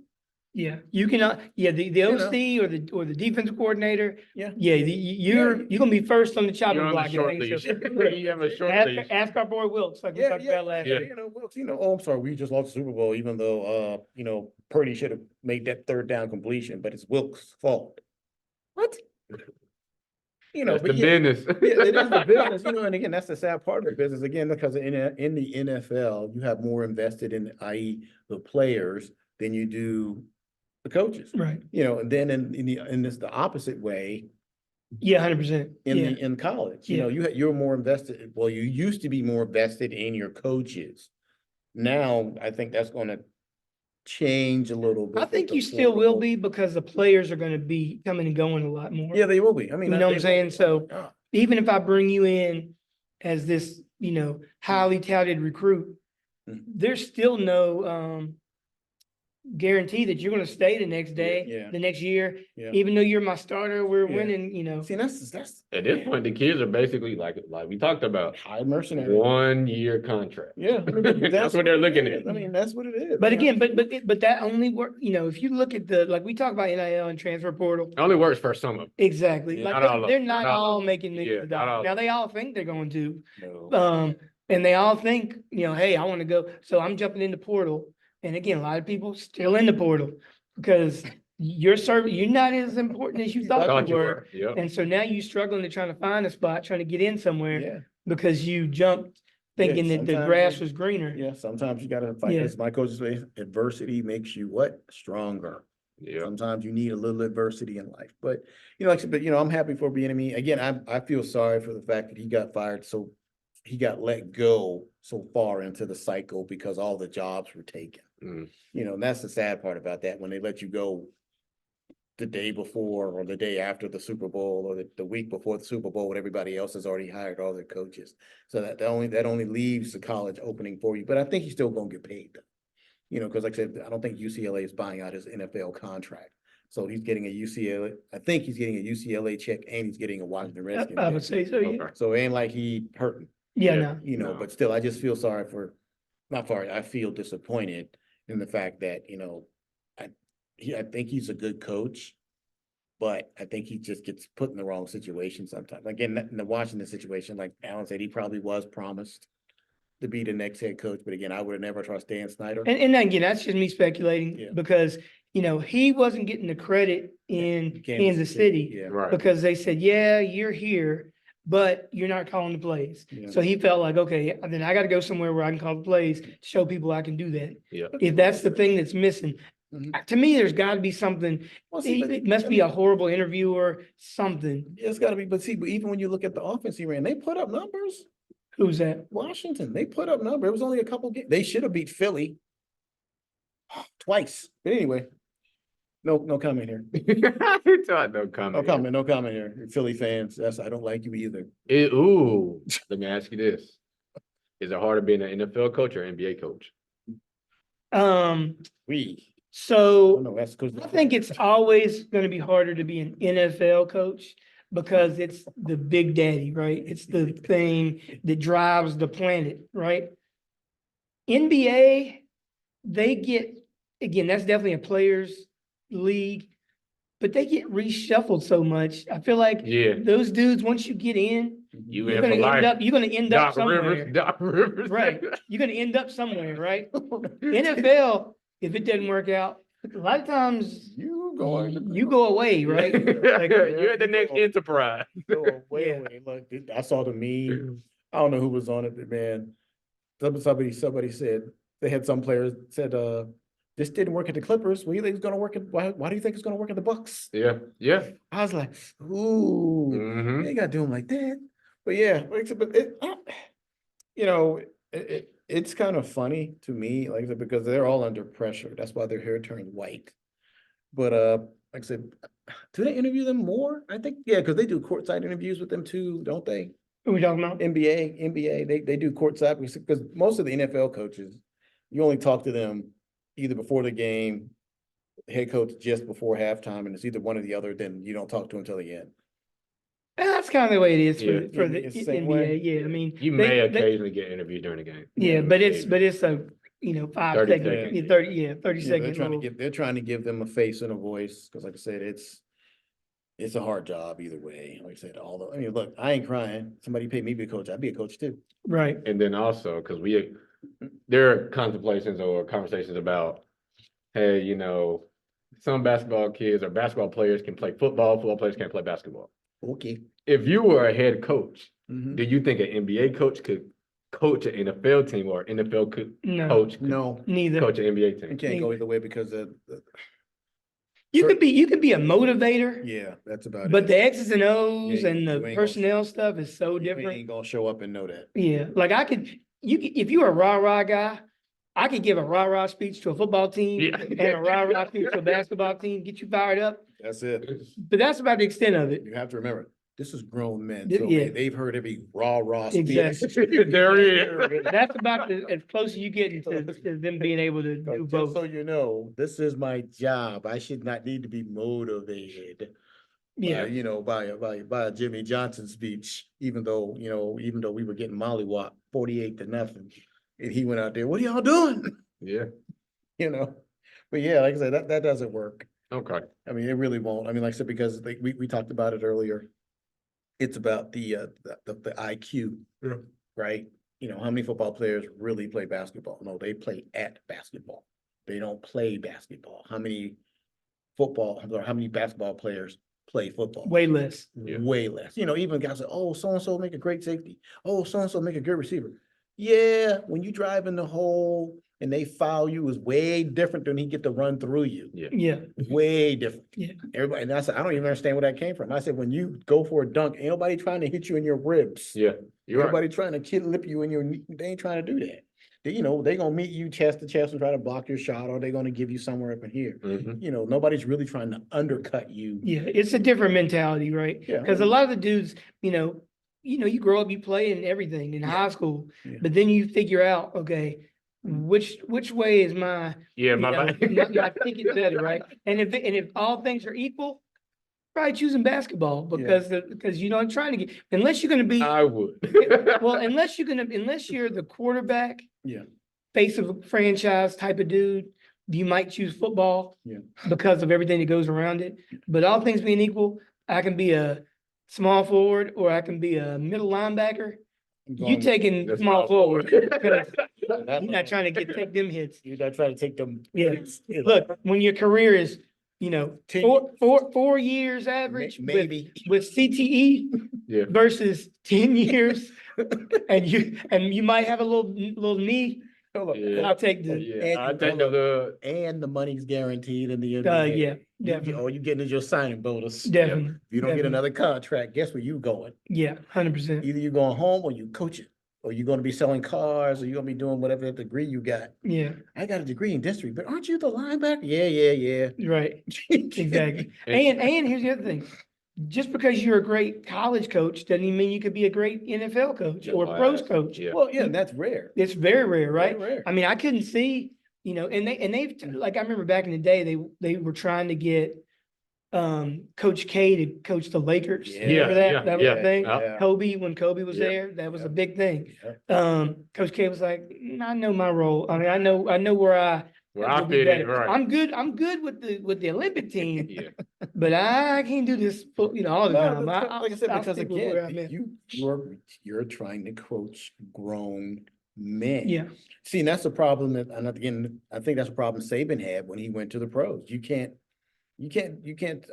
Yeah. You cannot, the OC or the defensive coordinator. Yeah. Yeah. You're gonna be first on the chopping You're on block. the short Thanks, leash. sir. You have a short leash. Ask our boy Wilkes, like we Yeah, talked yeah, about last Yeah. year. Wilkes, I'm sorry, we just lost the Super Bowl, even though Purdy should have made that third down completion, but it's Wilkes' fault. What? you know, That's but the yeah, business. yeah, it is the business, you know, and again, that's the sad part of the business, again, because in the NFL, you have more invested in, i.e. the players than you do the coaches. Right. You know, and then in this, the opposite way, Yeah, 100%. Yeah. in college, you know, Yeah. you're more invested, well, you used to be more invested in your coaches. Now, I think that's gonna change a little bit. I with think the you still will portal. be because the players are going to be coming and going a lot more. Yeah, they will be. I mean, You know what they I'm saying? will. So Yeah. even if I bring you in as this, highly touted recruit, Mhm. there's still no guarantee that you're going to stay the next day, Yeah. the next year. Yeah. Even though you're my starter, we're Yeah. winning. See, that's At this point, the kids are basically like we talked about, high mercenary. 1-year contract. Yeah, I mean, but That's what they're it looking is. at. I mean, that's what it is. But I mean, again, but that only work. If you look at like we talk about NIL and transfer portal. It only works for some of them. Exactly. Yeah. Like Not all of they're them. not Not all all of them. making Yeah, millions of not all dollars. of Now they all think they're going to. no. And they all think, hey, I want to go. So I'm jumping in the portal. And again, a lot of people still in the portal because you're not as important as you thought Thought you you were. were. Yep. And so now you're struggling to trying to find a spot, trying to get in somewhere Yeah, because you jumped thinking that the sometimes grass you- was greener. yeah. Sometimes you gotta fight. Yeah. As my coaches say, adversity makes you what? Stronger. Yep. Sometimes you need a little adversity in life, but like I said, but I'm happy for Bieniemy. Again, I feel sorry for the fact that he got fired, so he got let go so far into the cycle because all the jobs were taken. Mm. And that's the sad part about that, when they let you go the day before or the day after the Super Bowl or the week before the Super Bowl when everybody else has already hired all their coaches. So that only leaves the college opening for you. But I think he's still gonna get paid though. Because like I said, I don't think UCLA is buying out his NFL contract. So he's getting a UCLA, I think he's getting a UCLA check and he's getting a Washington Redskins I would check. say so. Yeah. Okay. So it ain't like he hurting, Yeah. Yeah. No. No. but still, I just feel sorry I feel disappointed in the fact that, I think he's a good coach, but I think he just gets put in the wrong situation sometimes. Again, in the Washington situation, like Alan said, he probably was promised to be the next head coach, but again, I would have never trust Dan Snyder. And again, that's just me speculating Yeah. because, he wasn't getting the credit in Kansas City. Yeah. Right. Because they said, yeah, you're here, but you're not calling the plays. Yeah. So he felt like, okay, then I got to go somewhere where I can call the plays to show people I can do that. Yeah. If that's the thing that's missing, Mhm. to me, there's got to be something. Well, see, but- It must be a horrible interviewer, something. It's gotta be, but even when you look at the offense he ran, they put up numbers. Who's that? Washington, they put up numbers. It was only a couple games. They should have beat Philly twice. But anyway, no comment here. No comment. No comment here. Philly fans, I don't like you either. Ooh, let me ask you this. Is it harder being an NFL coach or NBA coach? So No, that's because I think it's always going to be harder to be an NFL coach because it's the big daddy, right? It's the thing that drives the planet, right? NBA, they get, again, that's definitely a players league, but they get reshuffled so much. I feel like Yeah. those dudes, once you get in, You you're in for life. you're gonna end up Doc somewhere. Rivers. Doc Rivers. Right. You're gonna end up somewhere, right? NFL, if it doesn't work out, a lot of times you you go away, right? Like, You're at the next enterprise. way Yeah. away. Look, I saw the meme. I don't know who was on it, but man, somebody said they had some players said, this didn't work at the Clippers. What do you think it's gonna work why do you think it's gonna work at the Bucks? Yeah. Yeah. I was like, ooh, Mhm. you ain't gotta do them like that. But yeah, like I said, but it's kind of funny to me, like I said, because they're all under pressure. That's why their hair turned white. But like I said, do they interview them more? I think, yeah, because they do courtside interviews with them too, don't they? Who we talking about? NBA, they do courtside because most of the NFL coaches, you only talk to them either before the game, head coach just before halftime, and it's either one or the other, then you don't talk to them until the end. And that's kind of the way it is Yeah. for the It's the same way. NBA. Yeah, I mean, You they- may they- occasionally get interviewed during the game. Yeah, but it's a 5 30 second, seconds. 30 Yeah, second. they're trying to give them a face and a voice, because like I said, it's a hard job either way. Like I said, look, I ain't crying. Somebody paid me to be a coach, I'd be a coach too. Right. And then also, because there are contemplations or conversations about, hey, some basketball kids or basketball players can play football players can't play basketball. Okay. If you were a head coach, Mhm. do you think an NBA coach could coach an NFL team or an NFL No. coach could No, Neither. coach an NBA it team? can't go either way because You could be a motivator, yeah, that's about but it. the X's and O's Yeah, and you the ain't gonna- personnel stuff is so You different. ain't gonna show up and know that. Yeah, like if you're a rah-rah guy, I could give a rah-rah speech to a football team Yeah. and a rah-rah speech to a basketball team, get you fired up, That's it. but that's about the extent of it. You have to remember, this is grown men, Yeah. so they've heard every rah speech. Exactly. There he is. That's about as close as you get to them being able to do Just both. so you know, this is my job. I should not need to be motivated. Yeah, By a Jimmy Johnson speech, even though we were getting mollywopped 48-0. And he went out there, what are y'all doing? Yeah, But yeah, like I said, that doesn't work. okay. I mean, it really won't. I mean, like I said, because we talked about it earlier. It's about the IQ, Yeah. right? How many football players really play basketball? No, they play at basketball. They don't play basketball. How many basketball players play football? way less. Yeah. Way less. Even guys say, oh, so-and-so make a great safety. Oh, so-and-so make a good receiver. Yeah, when you drive in the hole and they foul you is way different than he get to run through you. Yeah. Yeah, Way different. Yeah. Everybody, and I said, I don't even understand where that came from. I said, when you go for a dunk, ain't nobody trying to hit you in your ribs. Yeah, you're right. Everybody trying to kid lip you in your knee. They ain't trying to do that. They gonna meet you chest to chest and try to block your shot, or they gonna give you somewhere up in here. Mhm. Nobody's really trying to undercut you. yeah, it's a different mentality, right? Yeah. Because a lot of the dudes, you grow up, you play in everything in high school, Yeah. but then you figure out, okay, which way is my Yeah, my my bad. ticket better, right? And if all things are equal, probably choosing basketball because I'm trying to get unless you're going to be I would. well, unless you're the quarterback, Yeah. face of a franchise type of dude, you might choose football Yeah. because of everything that goes around it. But all things being equal, I can be a small forward or I can be a middle linebacker. You taking That's small small forward because You're you're not trying to take them hits. not trying to take them. Yeah. Look, when your career is, 10 4 years average maybe. with CTE Yeah. versus 10 years, and you might have a little knee. Hold up. Yeah. I'll take the Yeah, I And- think the And the money's guaranteed in the end. of the day. yeah, definitely, All you getting is your signing bonus. If definitely. you don't get definitely. another contract, guess where you going? Yeah, 100%. Either you going home or you coaching, or you're gonna be selling cars, or you're gonna be doing whatever degree you got. Yeah, I got a degree in dentistry, but aren't you the linebacker? Yeah. right. Exactly. And here's the other thing. Just because you're a great college coach doesn't even mean you could be a great NFL coach or a pros coach. Yeah. Well, yeah, that's rare. It's very rare, right? Very rare. I mean, I couldn't see, and they've like I remember back in the day, they were trying to get Coach K to coach the Lakers. Yeah. Remember that? That was yeah. the thing. Yeah. Kobe, when Kobe was Yeah. there, that was Yeah. a big thing. Yeah. Coach K was like, I know my role. I mean, I know where I Where I will be fit in, better. right. I'm good with the Olympic team, Yeah. but I can't do this all the time. Like I said, I'll because stick with where I'm again, at. you're trying to coach grown men. Yeah, See, and that's the problem and again, I think that's a problem Saban had when he went to the pros. You can't,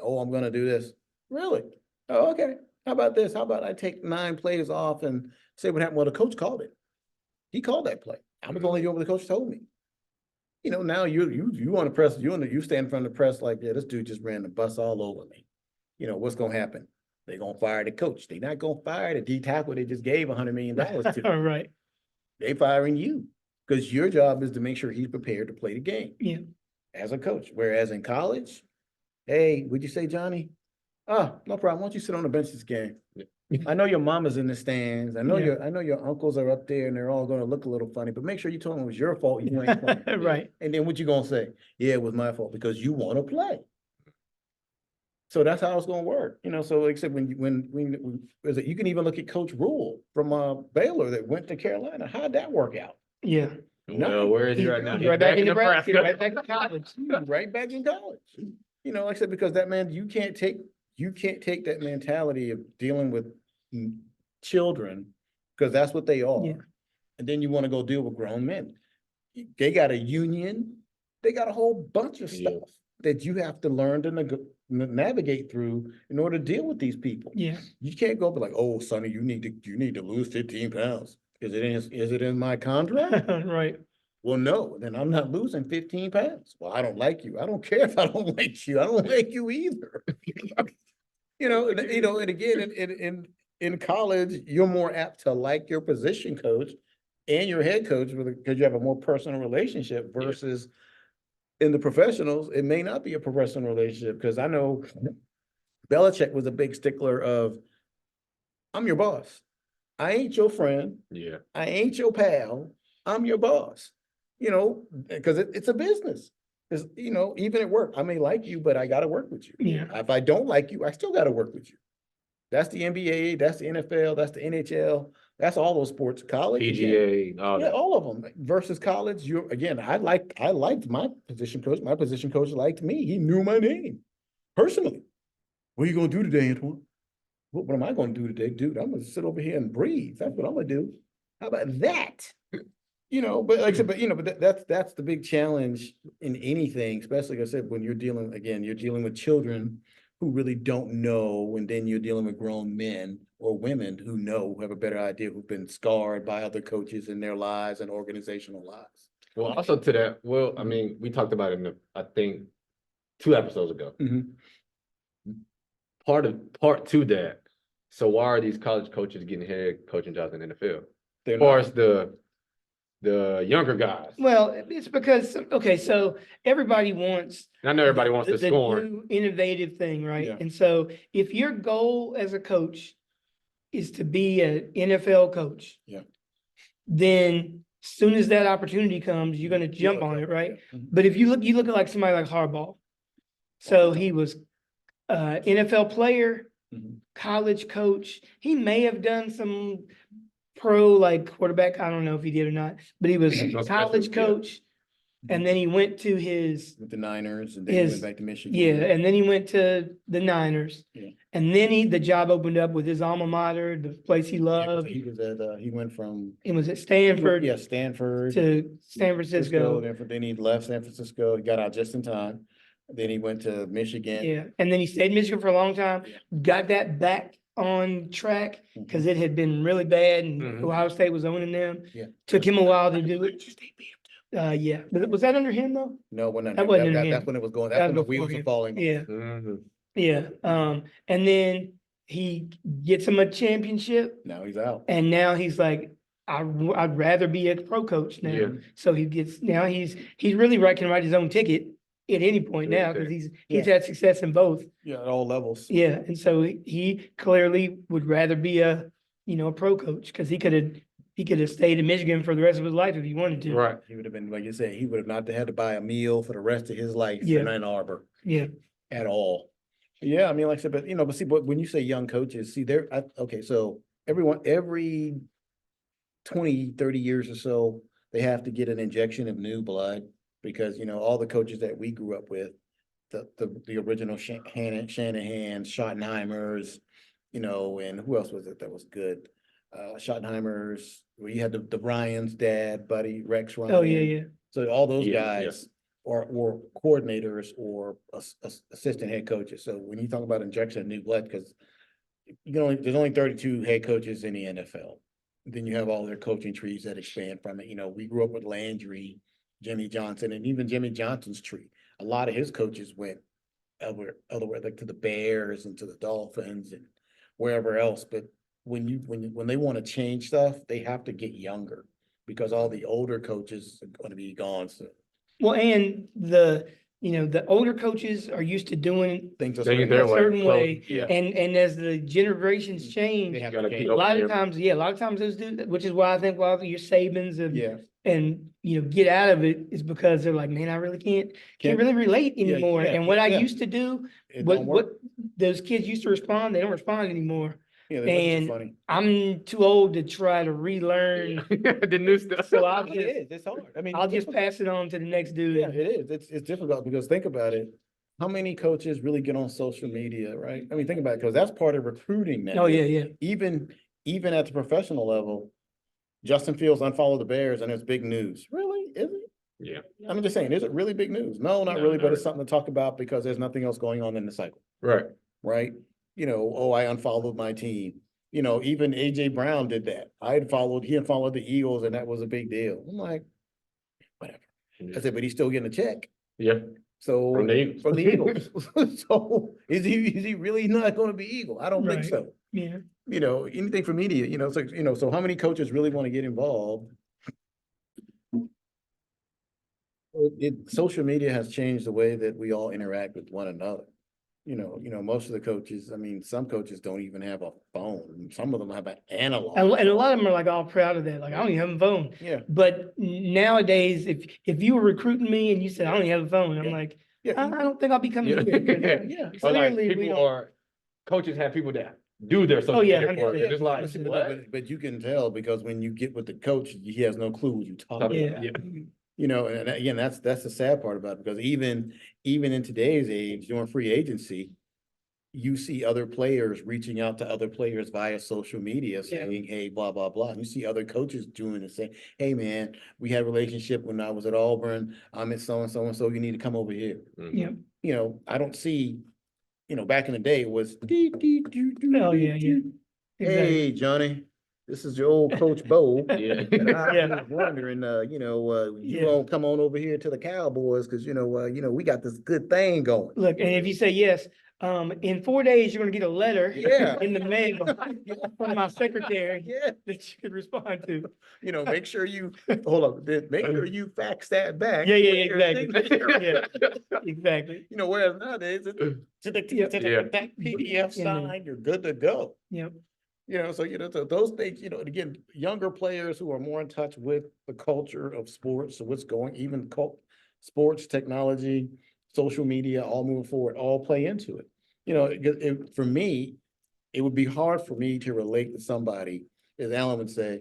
oh, I'm gonna do this. Really? Oh, okay. How about this? How about I take 9 plays off and say what happened? Well, the coach called it. He called that play. I was only doing what the coach told me. Now you on the press, you stand in front of the press like, yeah, this dude just ran the bus all over me. What's gonna happen? They're gonna fire the coach. They're not gonna fire the D tackle they just gave $100 million to. all right. They firing you because your job is to make sure he's prepared to play the game. Yeah. As a coach. Whereas in college, hey, would you say, Johnny? No problem. Why don't you sit on the bench this game? I know your mama's in the stands. I know Yeah. your uncles are up there and they're all gonna look a little funny, but make sure you told them it was your fault. You ain't playing. Right. And then what you gonna say? Yeah, it was my fault because you want to play. So that's how it's gonna work. So like I said, when you can even look at Coach Rule from Baylor that went to Carolina. How'd that work out? Yeah. Well, where is he right now? He's He's right back in Nebraska. Nebraska, right back to college. Right back in college. Like I said, because that man, you can't take that mentality of dealing with children, because that's what they are. Yeah. And then you want to go deal with grown men. They got a union, they got a whole bunch of Yeah. stuff. that you have to learn to navigate through in order to deal with these people. Yeah. You can't go be like, oh, Sonny, you need to lose 15 pounds. Is it in my contract? Right. Well, no, then I'm not losing 15 pounds. Well, I don't like you. I don't care if I don't like you. I don't like you either. And again, in college, you're more apt to like your position coach and your head coach because you have a more personal relationship versus in the professionals, it may not be a professional relationship because I know Belichick was a big stickler of, I'm your boss. I ain't your friend. Yeah. I ain't your pal. I'm your boss. Because it's a business. Even at work, I may like you, but I got to work with you. Yeah. If I don't like you, I still got to work with you. That's the NBA, that's the NFL, that's the NHL, that's all those sports. College, PGA, all yeah, that. all of them. Versus college, I liked my position coach. My position coach liked me. He knew my name personally. What are you gonna do today, Antoine? What am I gonna do today, dude? I'm gonna sit over here and breathe. That's what I'm gonna do. How about that? But like I said, that's the big challenge in anything, especially like I said, when you're dealing with children who really don't know, and then you're dealing with grown men or women who have a better idea, who've been scarred by other coaches in their lives and organizational lives. Well, also to that, I mean, we talked about it I think 2 episodes ago. Part to that. So why are these college coaches getting head coaching jobs in the NFL? As far as the younger guys. Well, it's because, okay, so everybody wants. I know everybody wants to the score. new innovative thing, right? Yeah. And so if your goal as a coach is to be an NFL coach. Yeah. Then soon as that opportunity comes, you're gonna jump on it, right? But if you look at like somebody like Harbaugh. So he was NFL player, college coach. He may have done some pro like quarterback. I don't know if he did or not, but he was a college coach. And then he went to with the Niners, and then he went back to Michigan. Yeah, and then he went to the Niners. Yeah. And then the job opened up with his alma mater, the place he loved. He was he went from. He was at Stanford. Yeah, Stanford. To San Francisco. Then he left San Francisco. He got out just in time. Then he went to Michigan. Yeah, and then he stayed in Michigan for a long time. Got that back on track because it had been really bad, and Ohio State was owning them. Yeah. Took him a while to do it. Yeah, but was that under him though? No, when That wasn't under him. that's when it was going. That's when the wheels were falling. Yeah, Mhm. yeah. And then he gets him a championship, Now he's out. and now he's like, I'd rather be a pro coach now. Yeah. So he's really can write his own ticket at any point now because he's had success in both. Yeah, at all levels. Yeah, and so he clearly would rather be a pro coach because he could have stayed in Michigan for the rest of his life if he wanted to. Right. He would have been, like you said, he would have not had to buy a meal for the rest of his life Yeah. in Ann Arbor Yeah, at all. Yeah, I mean, like I said, but when you say young coaches, so every 20, 30 years or so, they have to get an injection of new blood because, all the coaches that we grew up with, the original Shanahan, Schottenheimers, and who else was it that was good? Schottenheimers, where you had the Ryan's dad, buddy, Rex Ryan. oh, yeah. So all those Yeah, guys or coordinators or assistant head coaches. So when you talk about injection of new blood, because there's only 32 head coaches in the NFL. Then you have all their coaching trees that expand from it. We grew up with Landry, Jimmy Johnson, and even Jimmy Johnson's tree. A lot of his coaches went elsewhere, like to the Bears and to the Dolphins and wherever else. But when they want to change stuff, they have to get younger because all the older coaches are going to be gone soon. Well, and the older coaches are used to doing Things are Things a their way. certain way, Yeah. and as the generations change, They have Gotta to keep change. a lot Yeah. of times those dudes, which is why I think your Sabans Yeah. and get out of it is because they're like, man, I really can't really relate anymore. yeah, And what I yeah. used to do, It what don't work. those kids used to respond, they don't respond anymore. Yeah, they look at you and funny. I'm too old to try to relearn. The new stuff. So It is. It's hard. I mean, I'll just pass it on to the next dude. Yeah, it is. It's difficult because think about it. How many coaches really get on social media, right? I mean, think about it, because that's part of recruiting now. Oh, yeah. Even at the professional level, Justin Fields unfollowed the Bears and it's big news. Really? Is it? Yeah, I'm just saying, is it really big news? No, not No, really, not but it's really. something to talk about because there's nothing else going on in the cycle, right. right? You know, oh, I unfollowed my team. You know, even AJ Brown did that. He had followed the Eagles and that was a big deal. I'm like, whatever. I said, but he's still getting a check. Yeah, So From the Eagles. From the Eagles. So is he really not going to be Eagle? I don't think Right. so. Yeah. You know, anything for media, so how many coaches really want to get involved? Social media has changed the way that we all interact with one another. Most of the coaches, I mean, some coaches don't even have a phone. Some of them have an analog. And a lot of them are like all proud of that. Like, I don't even have a phone. Yeah. But nowadays, if you were recruiting me and you said, I don't even have a phone, I'm Yeah. like, Yeah. I don't think I'll be coming Yeah. here. Yeah. Or like Clearly, we people don't. are, coaches have people that do their social yeah, media for 100%. it. It's like, Listen, what? but you can tell because when you get with the coach, he has no clue what you're talking about. Yeah. And again, that's the sad part about it, because even in today's age, during free agency, you see other players reaching out to other players via social media saying, hey, blah, blah, blah. And you see other coaches doing it, saying, hey, man, we had a relationship when I was at Auburn. I'm at so and so, you need to come over here. Yeah. I don't see, back in the day it was. Oh, yeah. Exactly. Hey, Johnny, this is your old Coach Bo. Yeah. And I Yeah. was wondering, you Yeah. all come on over here to the Cowboys because we got this good thing going. Look, and if you say yes, in 4 days, you're gonna get a letter Yeah. in the mail from my secretary Yeah, that you can respond to. make sure you hold up. Make sure you fax that back. Yeah, with your exactly. signature. Yeah, exactly. Whereas nowadays Yeah. that PDF Yeah. sign, you're good to go. Yep. So those things, and again, younger players who are more in touch with the culture of sports, so what's going, even sports, technology, social media, all moving forward, all play into it. For me, it would be hard for me to relate to somebody, as Alan would say,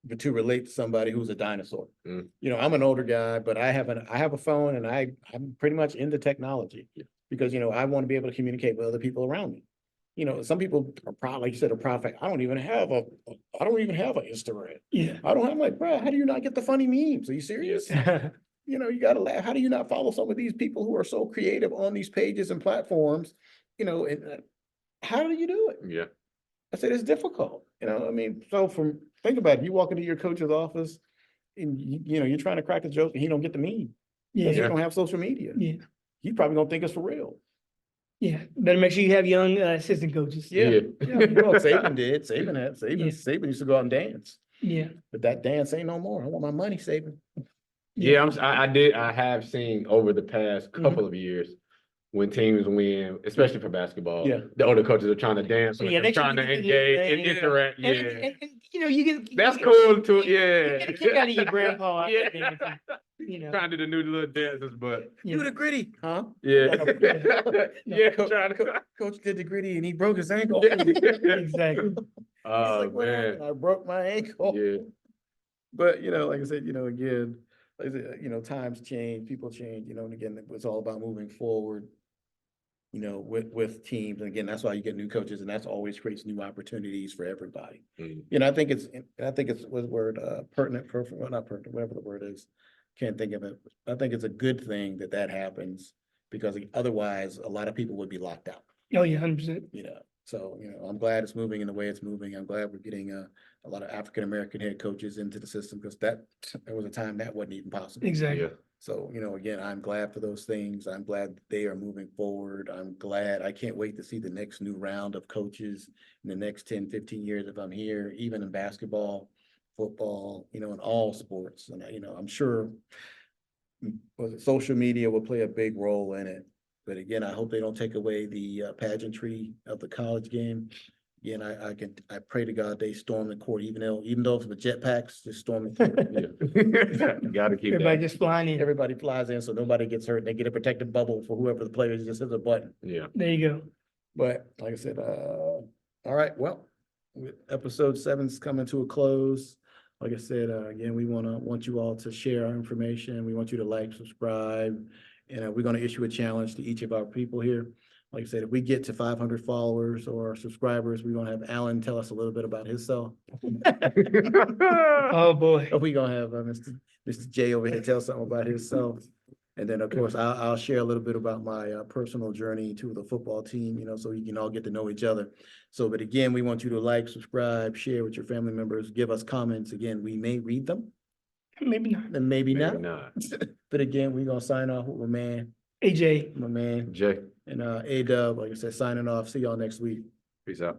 but to relate to somebody who's a dinosaur. Mm. I'm an older guy, but I have a phone and I'm pretty much into technology because, I want to be able to communicate with other people around me. Some people are proud, like you said, a prophet. I don't even have an Instagram. Yeah. I'm like, bro, how do you not get the funny memes? Are you serious? You gotta laugh. How do you not follow some of these people who are so creative on these pages and platforms? And how do you do it? Yeah. I said, it's difficult. So think about it. You walk into your coach's office and you're trying to crack a joke and he don't get the meme because he Yeah. don't have social media. Yeah. He probably gonna think it's for real. Yeah. Better make sure you have young assistant coaches. Yeah. Yeah. Well, Saban did. Saban used to go out and dance. Yeah. But that dance ain't no more. I want my money, Saban. Yeah, I have seen over the past couple of years when teams win, especially for basketball. Yeah. The older coaches are trying to dance, with Yeah, them, they trying to keep it engage together, and yeah. interact. And, Yeah. and you get That's cool too. You Yeah. get a kick out of your grandpa. Yeah. Trying Trying to do the new little dances, but Do the gritty, huh? yeah. Yeah. Coach did the gritty and he broke his ankle. Exactly. Oh He's like, "What man. happened? I broke my ankle." Yeah. But like I said, again, like I said, times change, people change, and again, it's all about moving forward, with teams. And again, that's why you get new coaches, and that's always creates new opportunities for everybody. Mm. I think it's what word pertinent, well, not pertinent, whatever the word is. Can't think of it. I think it's a good thing that happens because otherwise a lot of people would be locked out. Oh yeah, 100%. So, I'm glad it's moving in the way it's moving. I'm glad we're getting a lot of African-American head coaches into the system because there was a time that wasn't even possible. Exactly. Yeah. So, again, I'm glad for those things. I'm glad they are moving forward. I can't wait to see the next new round of coaches in the next 10, 15 years if I'm here, even in basketball, football, in all sports. And, I'm sure social media will play a big role in it. But again, I hope they don't take away the pageantry of the college game. Again, I pray to God they storm the court, even though it's with jetpacks, just storm the court. Yeah. Gotta keep Everybody that. just flying in. Everybody flies in, so nobody gets hurt. They get a protective bubble for whoever the player is, just hits a button. Yeah. There you go. But like I said, all right, well, episode 7's coming to a close. Like I said, again, we want you all to share our information. We want you to like, subscribe, and we're going to issue a challenge to each of our people here. Like I said, if we get to 500 followers or subscribers, we're gonna have Alan tell us a little bit about himself. Oh, boy. We gonna have Mr. J over here tell something about himself. And then, of course, I'll share a little bit about my personal journey to the football team, you know, so you can all get to know each other. So, but again, we want you to like, subscribe, share with your family members, give us comments. Again, we may read them, Maybe not. and maybe Maybe not. not. But again, we're gonna sign off with AJ. my man, Jay, and A-Dub, like I said, signing off. See y'all next week. peace out.